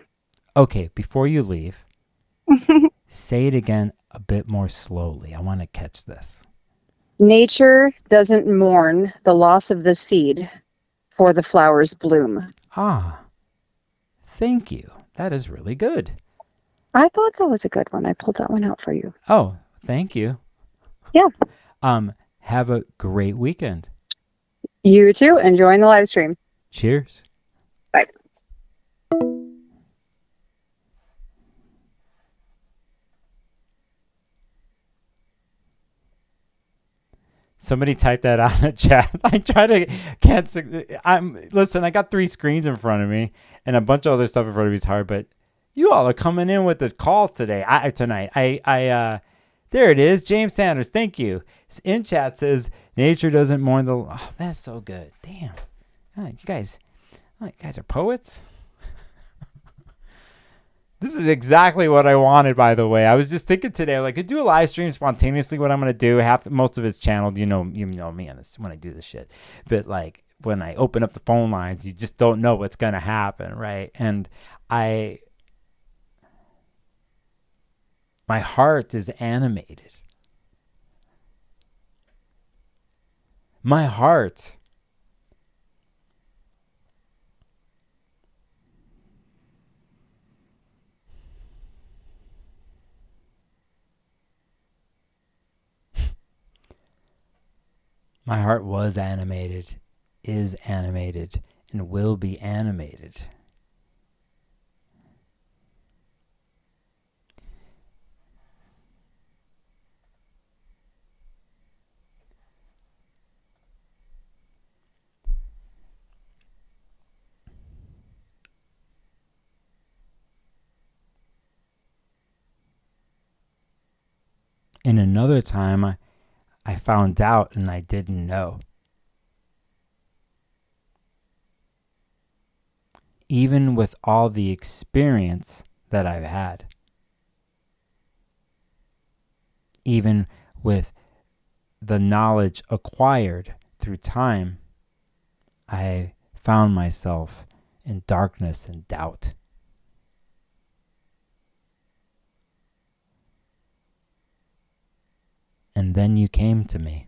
Okay, before you leave, say it again a bit more slowly. I want to catch this. Nature doesn't mourn the loss of the seed for the flowers bloom. Ah, thank you. That is really good. I thought that was a good one. I pulled that one out for you. Oh, thank you. Yeah. Have a great weekend. You too. Enjoying the live stream. Cheers. Bye. Somebody type that out in the chat. I try to listen, I got 3 screens in front of me and a bunch of other stuff in front of me is hard, but you all are coming in with the calls today. Tonight. There it is. James Sanders, thank you. In chat says nature doesn't mourn the that's so good. Damn. You guys are poets. This is exactly what I wanted, by the way. I was just thinking today, like, I could do a live stream spontaneously. What I'm gonna do, most of it's channeled. You know me on this when I do this shit. But like when I open up the phone lines, you just don't know what's gonna happen, right? And my heart is animated. My heart. My heart was animated, is animated, and will be animated. And another time, I found out and I didn't know. Even with all the experience that I've had. Even with the knowledge acquired through time, I found myself in darkness and doubt. And then you came to me.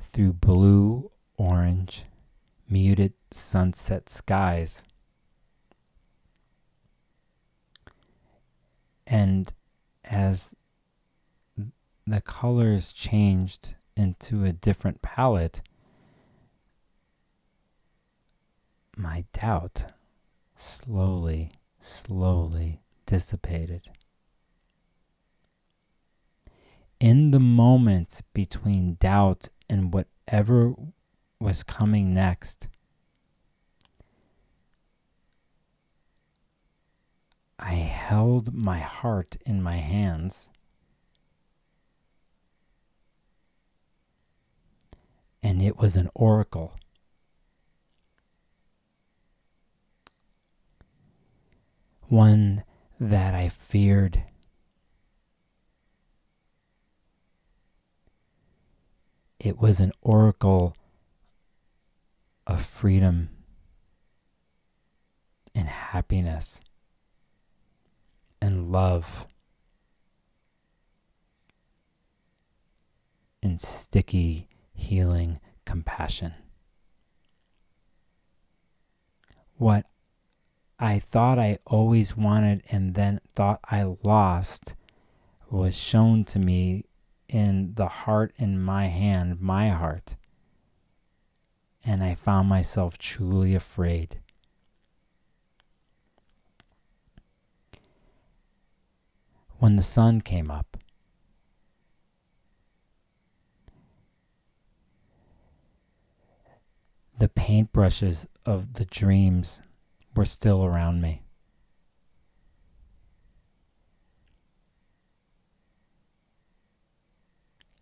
Through blue, orange, muted sunset skies. And as the colors changed into a different palette, my doubt slowly dissipated. In the moment between doubt and whatever was coming next, I held my heart in my hands and it was an oracle. One that I feared. It was an oracle of freedom and happiness and love and sticky, healing compassion. What I thought I always wanted and then thought I lost was shown to me in the heart in my hand, my heart. And I found myself truly afraid. When the sun came up, the paintbrushes of the dreams were still around me.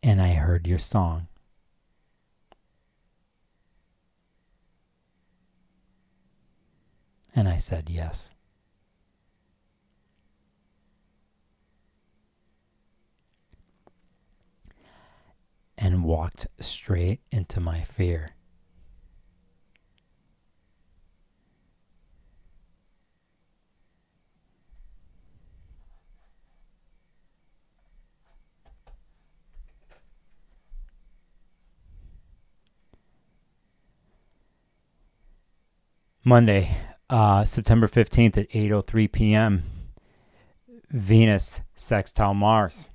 And I heard your song. And I said yes. and walked straight into my fear. Monday, September 15th at 8:03 p.m. Venus sextile Mars.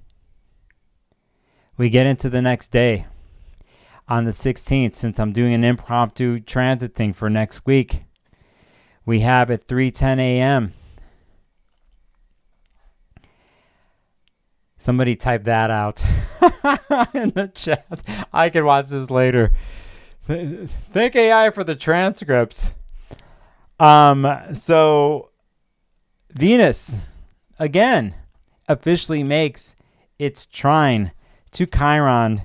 We get into the next day. On the 16th, since I'm doing an impromptu transit thing for next week, we have at 3:10 a.m. Somebody type that out in the chat. I can watch this later. Thank AI for the transcripts. So Venus again officially makes its trine to Chiron,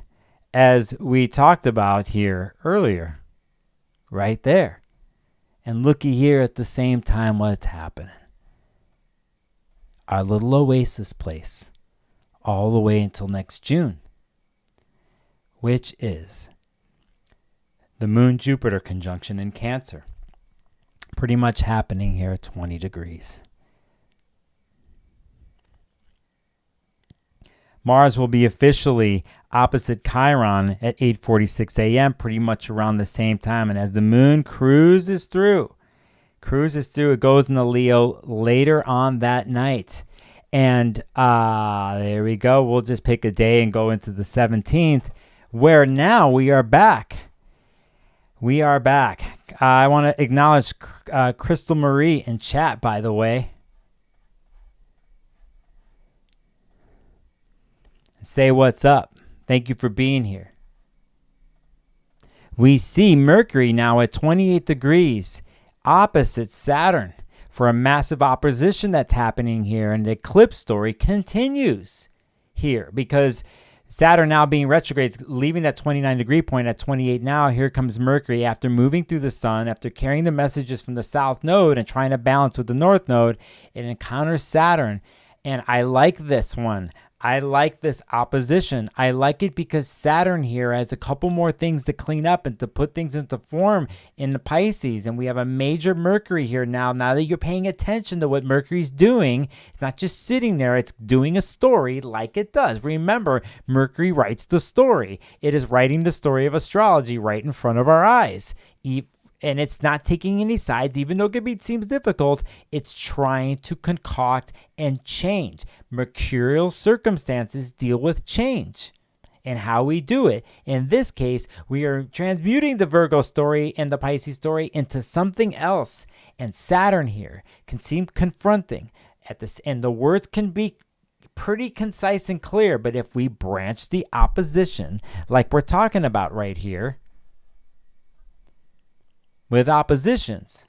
as we talked about here earlier, right there. And looky here at the same time what's happening. Our little oasis place all the way until next June, which is the Moon-Jupiter conjunction in Cancer. Pretty much happening here at 20 degrees. Mars will be officially opposite Chiron at 8:46 a.m., pretty much around the same time. And as the moon cruises through, it goes into Leo later on that night. And there we go. We'll just pick a day and go into the 17th, where now we are back. We are back. I want to acknowledge Crystal Marie in chat, by the way. Say what's up. Thank you for being here. We see Mercury now at 28 degrees opposite Saturn for a massive opposition that's happening here. And the eclipse story continues here because Saturn now being retrograde, leaving that 29 degree point at 28 now. Here comes Mercury after moving through the sun, after carrying the messages from the south node and trying to balance with the north node. It encounters Saturn. And I like this one. I like this opposition. I like it because Saturn here has a couple more things to clean up and to put things into form in the Pisces. And we have a major Mercury here now. Now that you're paying attention to what Mercury's doing, it's not just sitting there, it's doing a story like it does. Remember, Mercury writes the story. It is writing the story of astrology right in front of our eyes. And it's not taking any sides, even though it seems difficult. It's trying to concoct and change. Mercurial circumstances deal with change and how we do it. In this case, we are transmuting the Virgo story and the Pisces story into something else. And Saturn here can seem confronting at this, and the words can be pretty concise and clear. But if we branch the opposition, like we're talking about right here, with oppositions,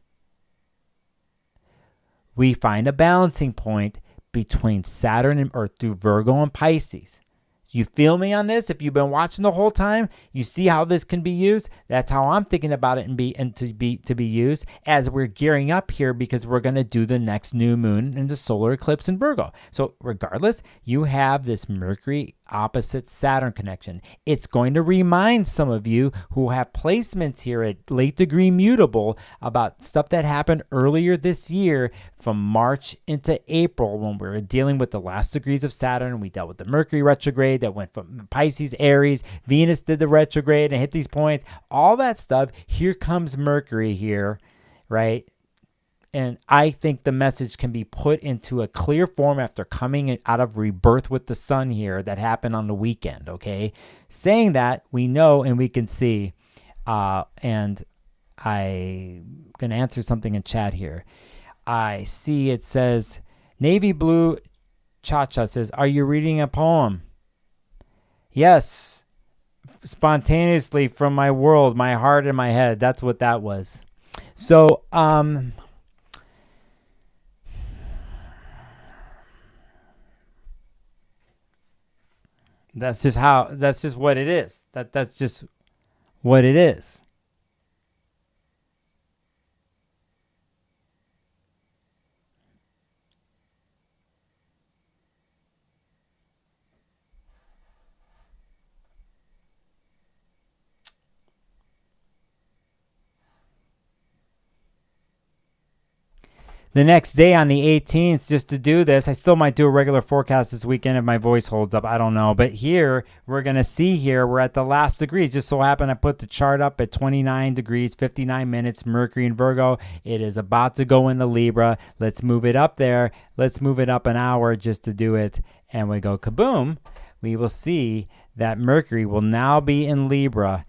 we find a balancing point between Saturn and Earth through Virgo and Pisces. You feel me on this? If you've been watching the whole time, you see how this can be used. That's how I'm thinking about it and to be used as we're gearing up here, because we're going to do the next new moon and the solar eclipse in Virgo. So regardless, you have this Mercury opposite Saturn connection. It's going to remind some of you who have placements here at late degree mutable about stuff that happened earlier this year from March into April, when we were dealing with the last degrees of Saturn. We dealt with the Mercury retrograde that went from Pisces, Aries. Venus did the retrograde and hit these points. All that stuff. Here comes Mercury here, right? And I think the message can be put into a clear form after coming out of rebirth with the sun here that happened on the weekend, okay? Saying that, we know and we can see. And I'm going to answer something in chat here. I see it says, Navy Blue Cha-Cha says, are you reading a poem? Yes. Spontaneously from my world, my heart and my head. That's what that was. So, that's just what it is. That's just what it is. the next day on the 18th just to do this. I still might do a regular forecast this weekend if my voice holds up. I don't know. But here, we're going to see here, we're at the last degrees. Just so happened I put the chart up at 29 degrees, 59 minutes, Mercury in Virgo. It is about to go into Libra. Let's move it up there. Let's move it up an hour just to do it. And we go kaboom. We will see that Mercury will now be in Libra.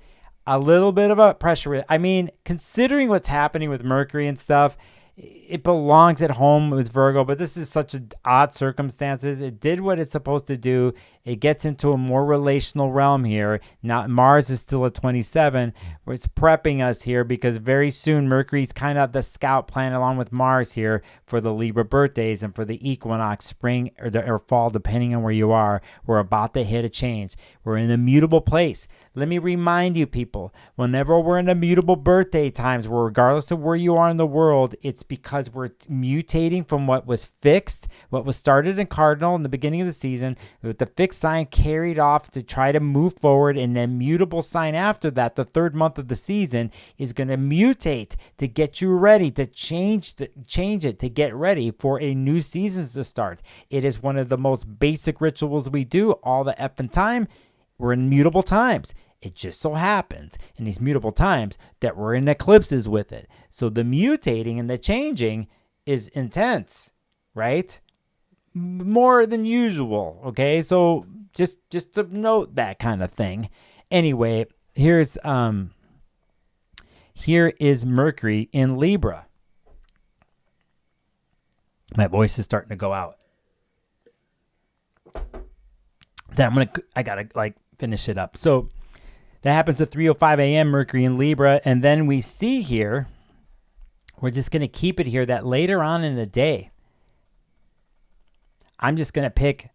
A little bit of a pressure. I mean, considering what's happening with Mercury and stuff, it belongs at home with Virgo, but this is such odd circumstances. It did what it's supposed to do. It gets into a more relational realm here. Now, Mars is still at 27. It's prepping us here because very soon Mercury's kind of the scout planet along with Mars here for the Libra birthdays and for the equinox, spring or fall, depending on where you are. We're about to hit a change. We're in a mutable place. Let me remind you, people, whenever we're in a mutable birthday times, where regardless of where you are in the world, it's because we're mutating from what was fixed, what was started in cardinal in the beginning of the season, with the fixed sign carried off to try to move forward, and then mutable sign after that, the third month of the season, is going to mutate to get you ready, to change it, to get ready for a new season to start. It is one of the most basic rituals we do all the effing time. We're in mutable times. It just so happens in these mutable times that we're in eclipses with it. So the mutating and the changing is intense, right? More than usual, okay? So just to note that kind of thing. Anyway, here is Mercury in Libra. My voice is starting to go out. Then I gotta finish it up. So that happens at 3:05 a.m. Mercury in Libra, and then we see here, we're just gonna keep it here that later on in the day, I'm just gonna pick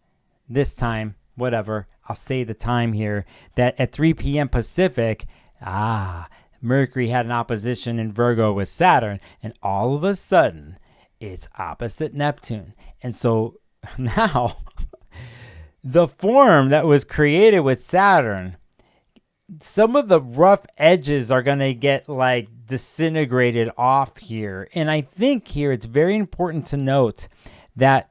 this time, whatever. I'll say the time here that at 3 p.m. Pacific, Mercury had an opposition in Virgo with Saturn, and all of a sudden, it's opposite Neptune, and so now. The form that was created with Saturn, some of the rough edges are going to get disintegrated off here. And I think here it's very important to note that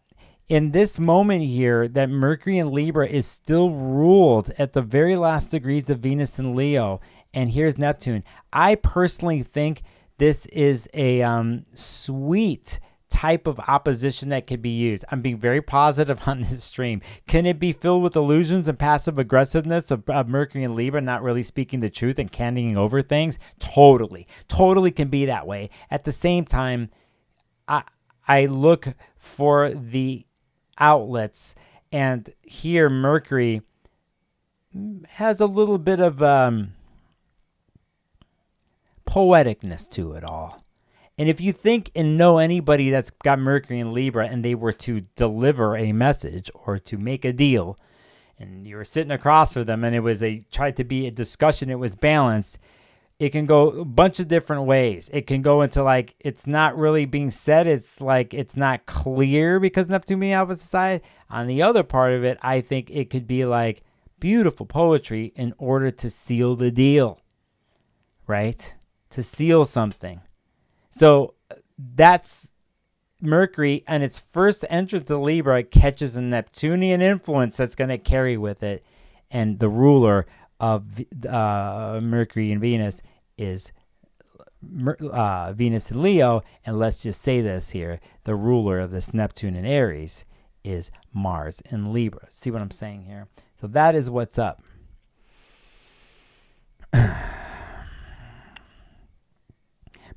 in this moment here, that Mercury in Libra is still ruled at the very last degrees of Venus in Leo. And here's Neptune. I personally think this is a sweet type of opposition that could be used. I'm being very positive on this stream. Can it be filled with illusions and passive aggressiveness of Mercury and Libra not really speaking the truth and candying over things? Totally can be that way. At the same time, I look for the outlets, and here Mercury has a little bit of poeticness to it all. And if you think and know anybody that's got Mercury in Libra and they were to deliver a message or to make a deal, and you were sitting across from them and it was tried to be a discussion, it was balanced, it can go a bunch of different ways. It can go into it's not really being said. It's it's not clear because Neptune being opposite side. On the other part of it, I think it could be beautiful poetry in order to seal the deal, right? To seal something. So that's Mercury, and its first entrance to Libra catches a Neptunian influence that's going to carry with it. And the ruler of Mercury and Venus is Venus in Leo. And let's just say this here. The ruler of this Neptune in Aries is Mars in Libra. See what I'm saying here? So that is what's up.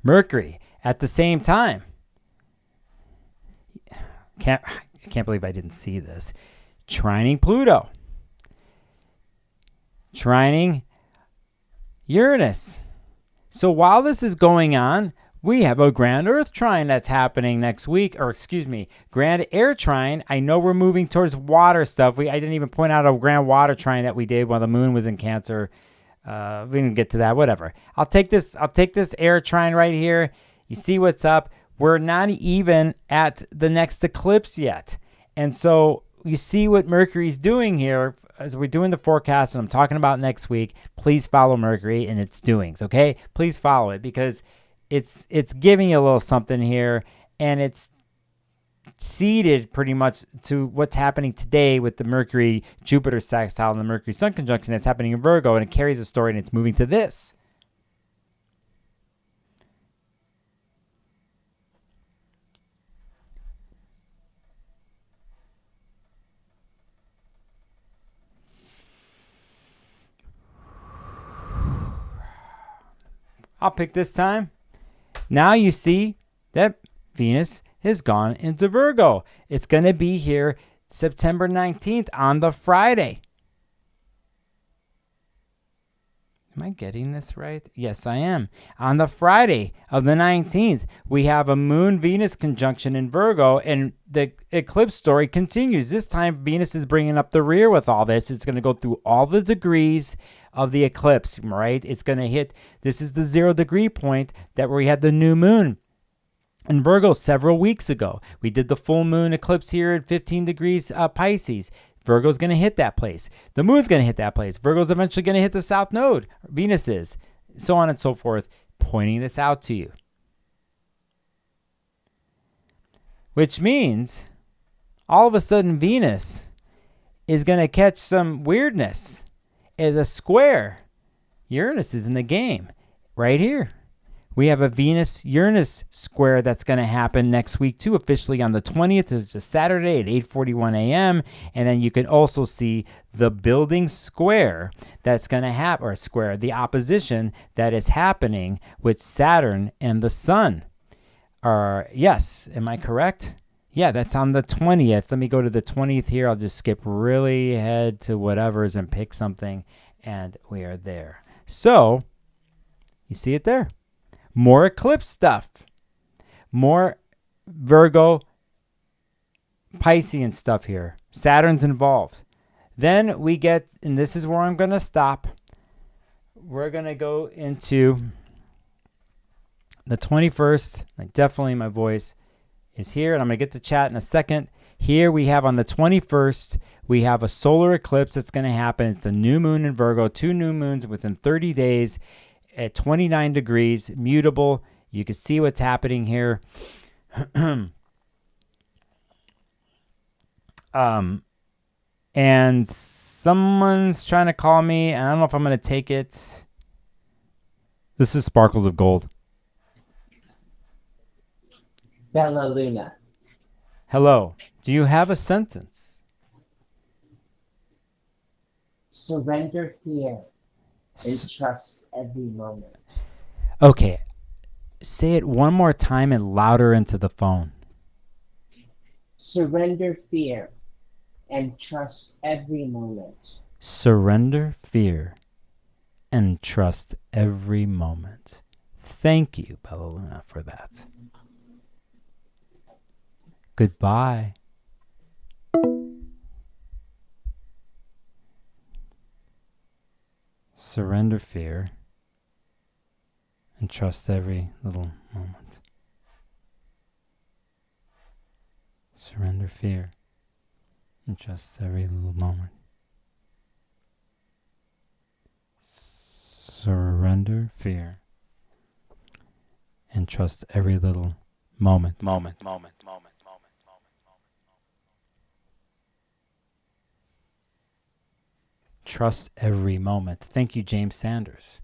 Mercury, at the same time, I can't believe I didn't see this, trining Pluto, trining Uranus. So while this is going on, we have a grand Earth trine that's happening next week, grand air trine. I know we're moving towards water stuff. I didn't even point out a grand water trine that we did while the moon was in Cancer. We didn't get to that, whatever. I'll take this air trine right here. You see what's up. We're not even at the next eclipse yet. And so you see what Mercury's doing here as we're doing the forecast, and I'm talking about next week. Please follow Mercury and its doings, okay? Please follow it because it's giving you a little something here. and it's seeded pretty much to what's happening today with the Mercury Jupiter sextile and the Mercury Sun conjunction that's happening in Virgo, and it carries a story, and it's moving to this. I'll pick this time. Now you see that Venus has gone into Virgo. It's going to be here September 19th on the Friday. Am I getting this right? Yes, I am. On the Friday of the 19th, we have a Moon-Venus conjunction in Virgo, and the eclipse story continues. This time, Venus is bringing up the rear with all this. It's going to go through all the degrees of the eclipse, right? It's going to hit, this is the 0 degree point that we had the new moon in Virgo several weeks ago. We did the full moon eclipse here at 15 degrees Pisces. Virgo's going to hit that place. The moon's going to hit that place. Virgo's eventually going to hit the south node. Venus is. So on and so forth. Pointing this out to you. Which means all of a sudden Venus is going to catch some weirdness. As a square. Uranus is in the game. Right here. We have a Venus-Uranus square that's going to happen next week, too, officially on the 20th. It's a Saturday at 8:41 a.m. And then you can also see the building square that's going to happen, or square, the opposition that is happening with Saturn and the Sun. Yes, am I correct? Yeah, that's on the 20th. Let me go to the 20th here. I'll just skip really ahead to whatever's and pick something, and we are there. So, you see it there. More eclipse stuff. More Virgo, Piscean stuff here. Saturn's involved. Then we get, and this is where I'm going to stop. We're going to go into the 21st. Like definitely my voice is here, and I'm going to get to chat in a second. Here we have on the 21st, we have a solar eclipse that's going to happen. It's a new moon in Virgo, 2 new moons within 30 days. At 29 degrees, mutable. You can see what's happening here. And someone's trying to call me, and I don't know if I'm going to take it. This is Sparkles of Gold. Bella Luna. Hello. Do you have a sentence? Surrender fear and trust every moment. Okay. Say it one more time and louder into the phone. Surrender fear and trust every moment. Surrender fear and trust every moment. Thank you, Bella Luna, for that. Goodbye. Surrender fear and trust every little moment. Surrender fear and trust every little moment. Surrender fear and trust every little moment. Trust every moment. Thank you, James Sanders,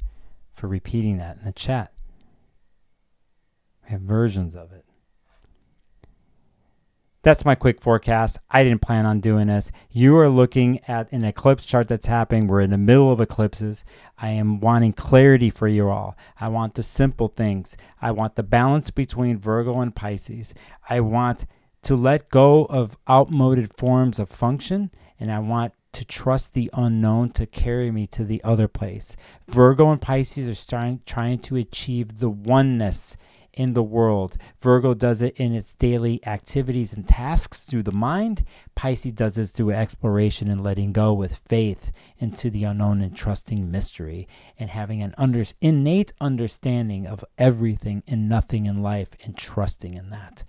for repeating that in the chat. We have versions of it. That's my quick forecast. I didn't plan on doing this. You are looking at an eclipse chart that's happening. We're in the middle of eclipses. I am wanting clarity for you all. I want the simple things. I want the balance between Virgo and Pisces. I want to let go of outmoded forms of function, and I want to trust the unknown to carry me to the other place. Virgo and Pisces are trying to achieve the oneness in the world. Virgo does it in its daily activities and tasks through the mind. Pisces does it through exploration and letting go with faith into the unknown and trusting mystery and having an innate understanding of everything and nothing in life and trusting in that.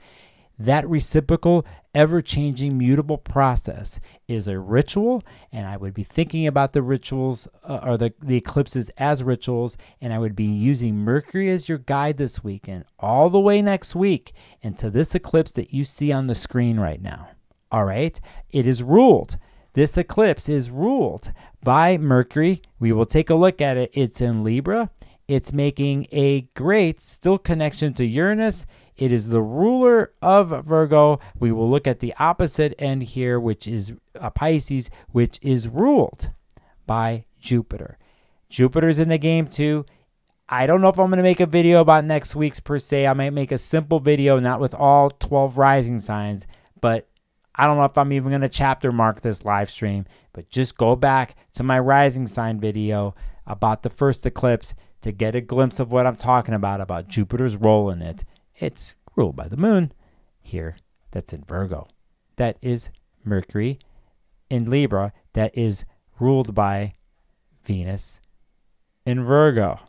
That reciprocal, ever-changing, mutable process is a ritual, and I would be thinking about the rituals or the eclipses as rituals, and I would be using Mercury as your guide this week and all the way next week into this eclipse that you see on the screen right now. All right? It is ruled. This eclipse is ruled by Mercury. We will take a look at it. It's in Libra. It's making a great still connection to Uranus. It is the ruler of Virgo. We will look at the opposite end here, which is Pisces, which is ruled by Jupiter. Jupiter's in the game too. I don't know if I'm going to make a video about next week's per se. I might make a simple video, not with all 12 rising signs, but I don't know if I'm even going to chapter mark this live stream. But just go back to my rising sign video about the first eclipse to get a glimpse of what I'm talking about Jupiter's role in it. It's ruled by the moon here. That's in Virgo. That is Mercury in Libra. That is ruled by Venus in Virgo.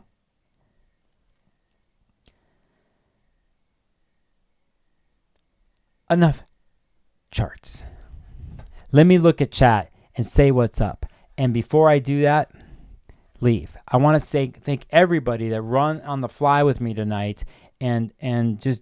Enough charts. Let me look at chat and say what's up. And before I do that, leave. I want to say thank everybody that run on the fly with me tonight and just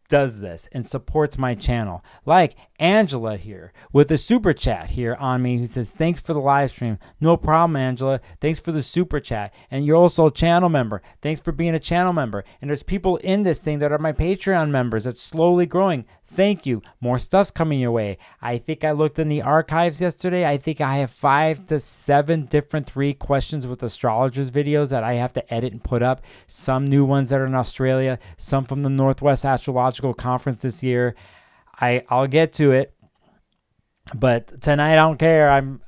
does this and supports my channel. Like Angela here with a super chat here on me who says, thanks for the live stream. No problem, Angela. Thanks for the super chat. And you're also a channel member. Thanks for being a channel member. And there's people in this thing that are my Patreon members that's slowly growing. Thank you. More stuff's coming your way. I think I looked in the archives yesterday. I think I have 5 to 7 different 3 questions with astrologers videos that I have to edit and put up. Some new ones that are in Australia, some from the Northwest Astrological Conference this year. I'll get to it. But tonight I don't care. I'm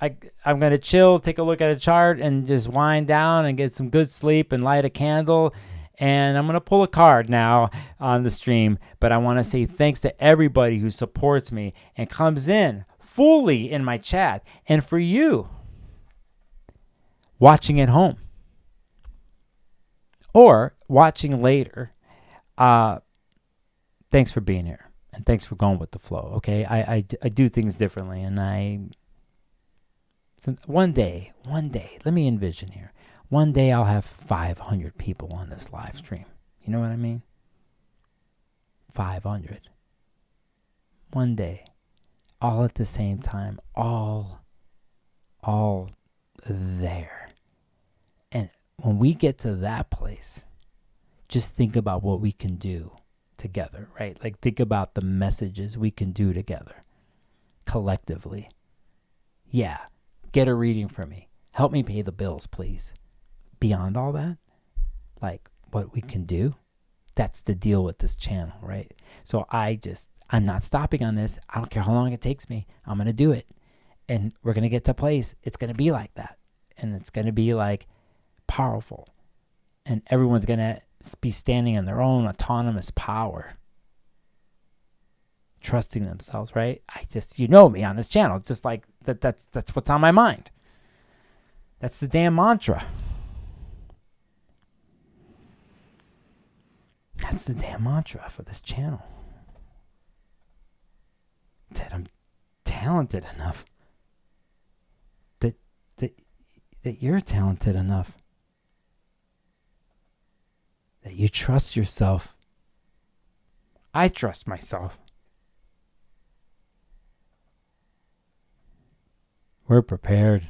going to chill, take a look at a chart and just wind down and get some good sleep and light a candle. And I'm going to pull a card now on the stream. But I want to say thanks to everybody who supports me and comes in fully in my chat. And for you watching at home or watching later, thanks for being here. And thanks for going with the flow, okay? I do things differently. And one day, let me envision here. One day I'll have 500 people on this live stream. You know what I mean? 500. One day. All at the same time. All there. And when we get to that place, just think about what we can do together, right? Like think about the messages we can do together. Collectively. Yeah. Get a reading from me. Help me pay the bills, please. Beyond all that, like what we can do, that's the deal with this channel, right? So I'm not stopping on this. I don't care how long it takes me. I'm going to do it. And we're going to get to a place. It's going to be like that. And it's going to be like powerful. And everyone's going to be standing in their own autonomous power. Trusting themselves, right? You know me on this channel. It's just like that's what's on my mind. That's the damn mantra. That's the damn mantra for this channel. That I'm talented enough. That you're talented enough. That you trust yourself. I trust myself. We're prepared.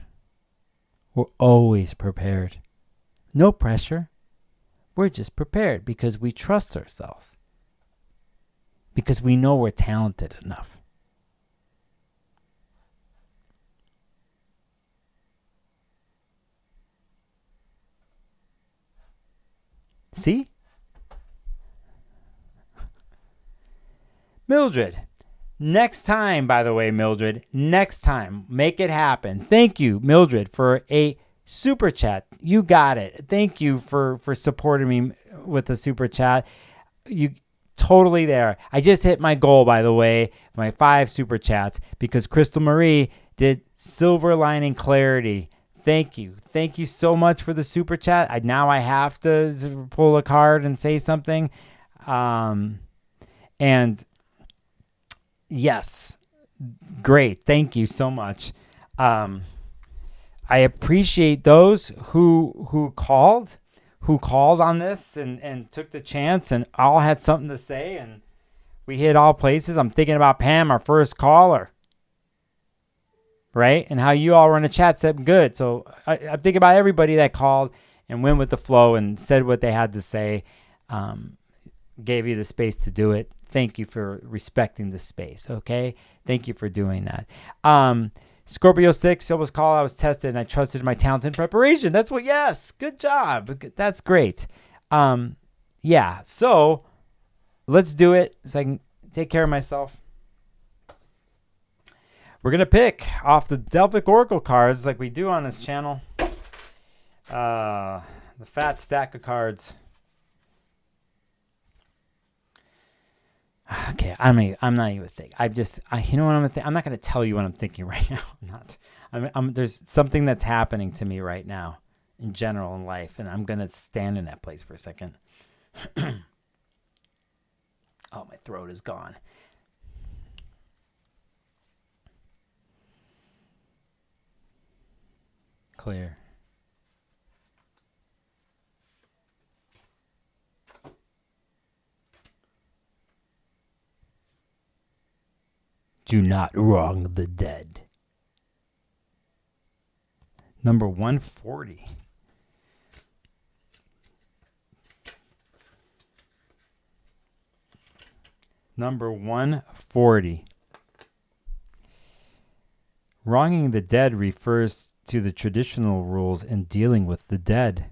We're always prepared. No pressure. We're just prepared because we trust ourselves. Because we know we're talented enough. See? Mildred. Next time, by the way, Mildred. Next time. Make it happen. Thank you, Mildred, for a super chat. You got it. Thank you for supporting me with the super chat. You totally there. I just hit my goal, by the way, my 5 super chats, because Crystal Marie did Silver Lining Clarity. Thank you. Thank you so much for the super chat. Now I have to pull a card and say something. And yes. Great. Thank you so much. I appreciate those who called on this and took the chance and all had something to say, and we hit all places. I'm thinking about Pam, our first caller, right? And how you all were in the chat said good. So I think about everybody that called and went with the flow and said what they had to say, gave you the space to do it. Thank you for respecting the space, okay? Thank you for doing that. Scorpio 6, almost called. I was tested and I trusted my talent and preparation. That's what, yes, good job. That's great. Yeah, so let's do it so I can take care of myself. We're going to pick off the Delphic Oracle cards like we do on this channel. The fat stack of cards. Okay, I'm not even thinking. You know what I'm gonna think? I'm not gonna tell you what I'm thinking right now. There's something that's happening to me right now, in general in life, and I'm gonna stand in that place for a second. Oh, my throat is gone. Clear. Do not wrong the dead. Number 140. Number 140. Wronging the dead refers to the traditional rules in dealing with the dead.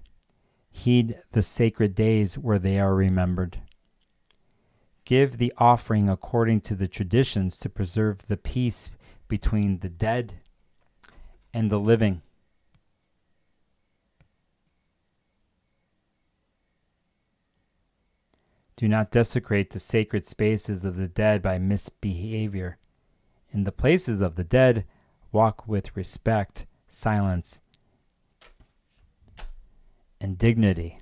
Heed the sacred days where they are remembered. Give the offering according to the traditions to preserve the peace between the dead and the living. Do not desecrate the sacred spaces of the dead by misbehavior. In the places of the dead, walk with respect, silence, and dignity.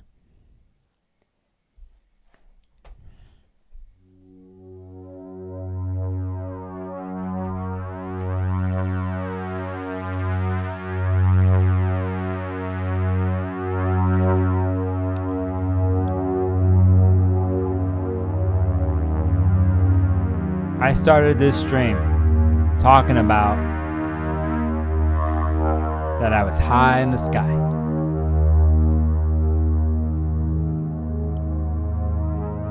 I started this stream talking about that I was high in the sky.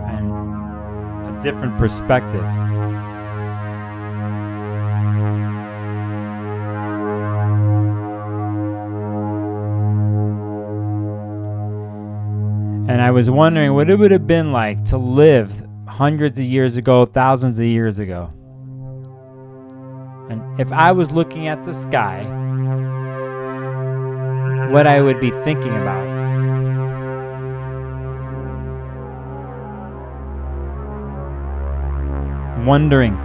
And a different perspective. And I was wondering what it would have been like to live hundreds of years ago, thousands of years ago. And if I was looking at the sky, what I would be thinking about. Wondering,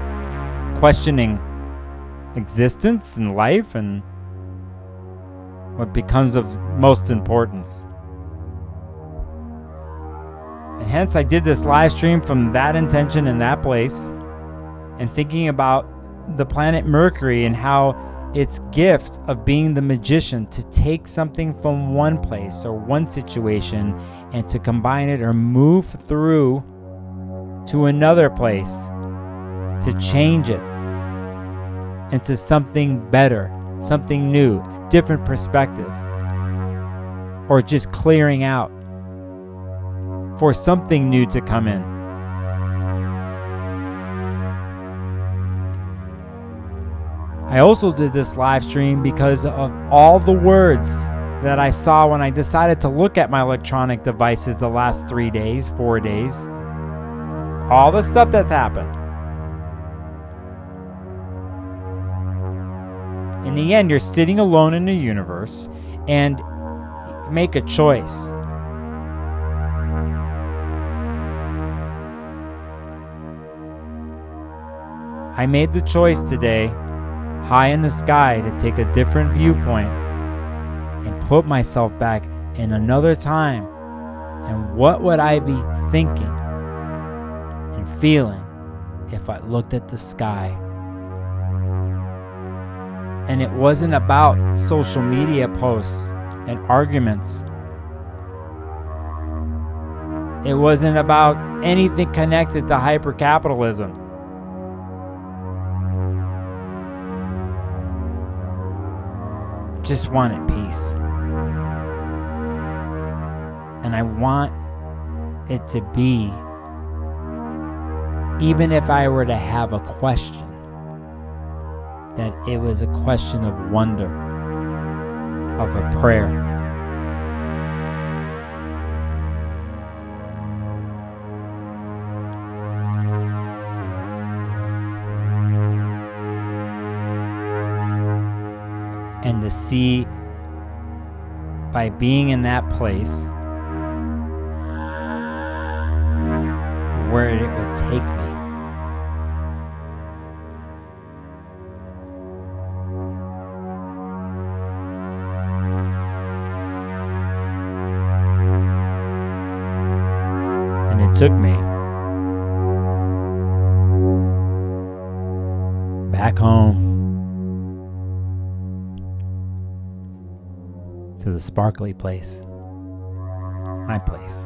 questioning existence and life and what becomes of most importance. And hence I did this live stream from that intention in that place and thinking about the planet Mercury and how its gift of being the magician to take something from one place or one situation and to combine it or move through to another place to change it into something better, something new, different perspective, or just clearing out for something new to come in. I also did this live stream because of all the words that I saw when I decided to look at my electronic devices the last 3 days, 4 days. All the stuff that's happened. In the end, you're sitting alone in the universe and make a choice. I made the choice today, high in the sky, to take a different viewpoint and put myself back in another time. And what would I be thinking and feeling if I looked at the sky. And it wasn't about social media posts and arguments. It wasn't about anything connected to hypercapitalism. Just wanted peace. And I want it to be, even if I were to have a question, that it was a question of wonder, of a prayer. And to see, by being in that place, where it would take me. And it took me back home to the sparkly place, my place.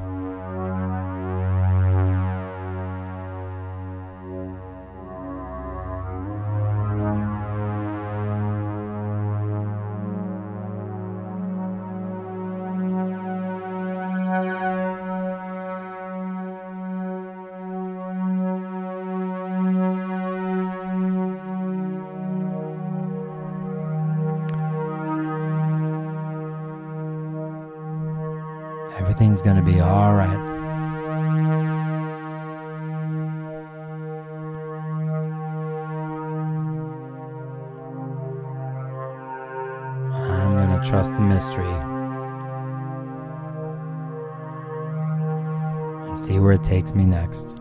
Everything's gonna be all right. I'm gonna trust the mystery and see where it takes me next.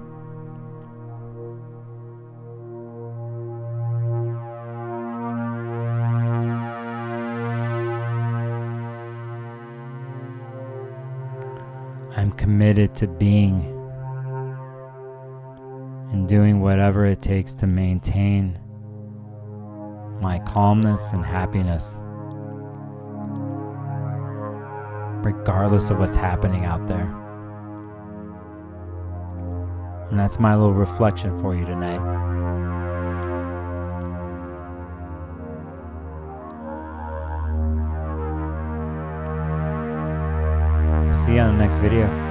I'm committed to being and doing whatever it takes to maintain my calmness and happiness, regardless of what's happening out there. And that's my little reflection for you tonight. See you on the next video.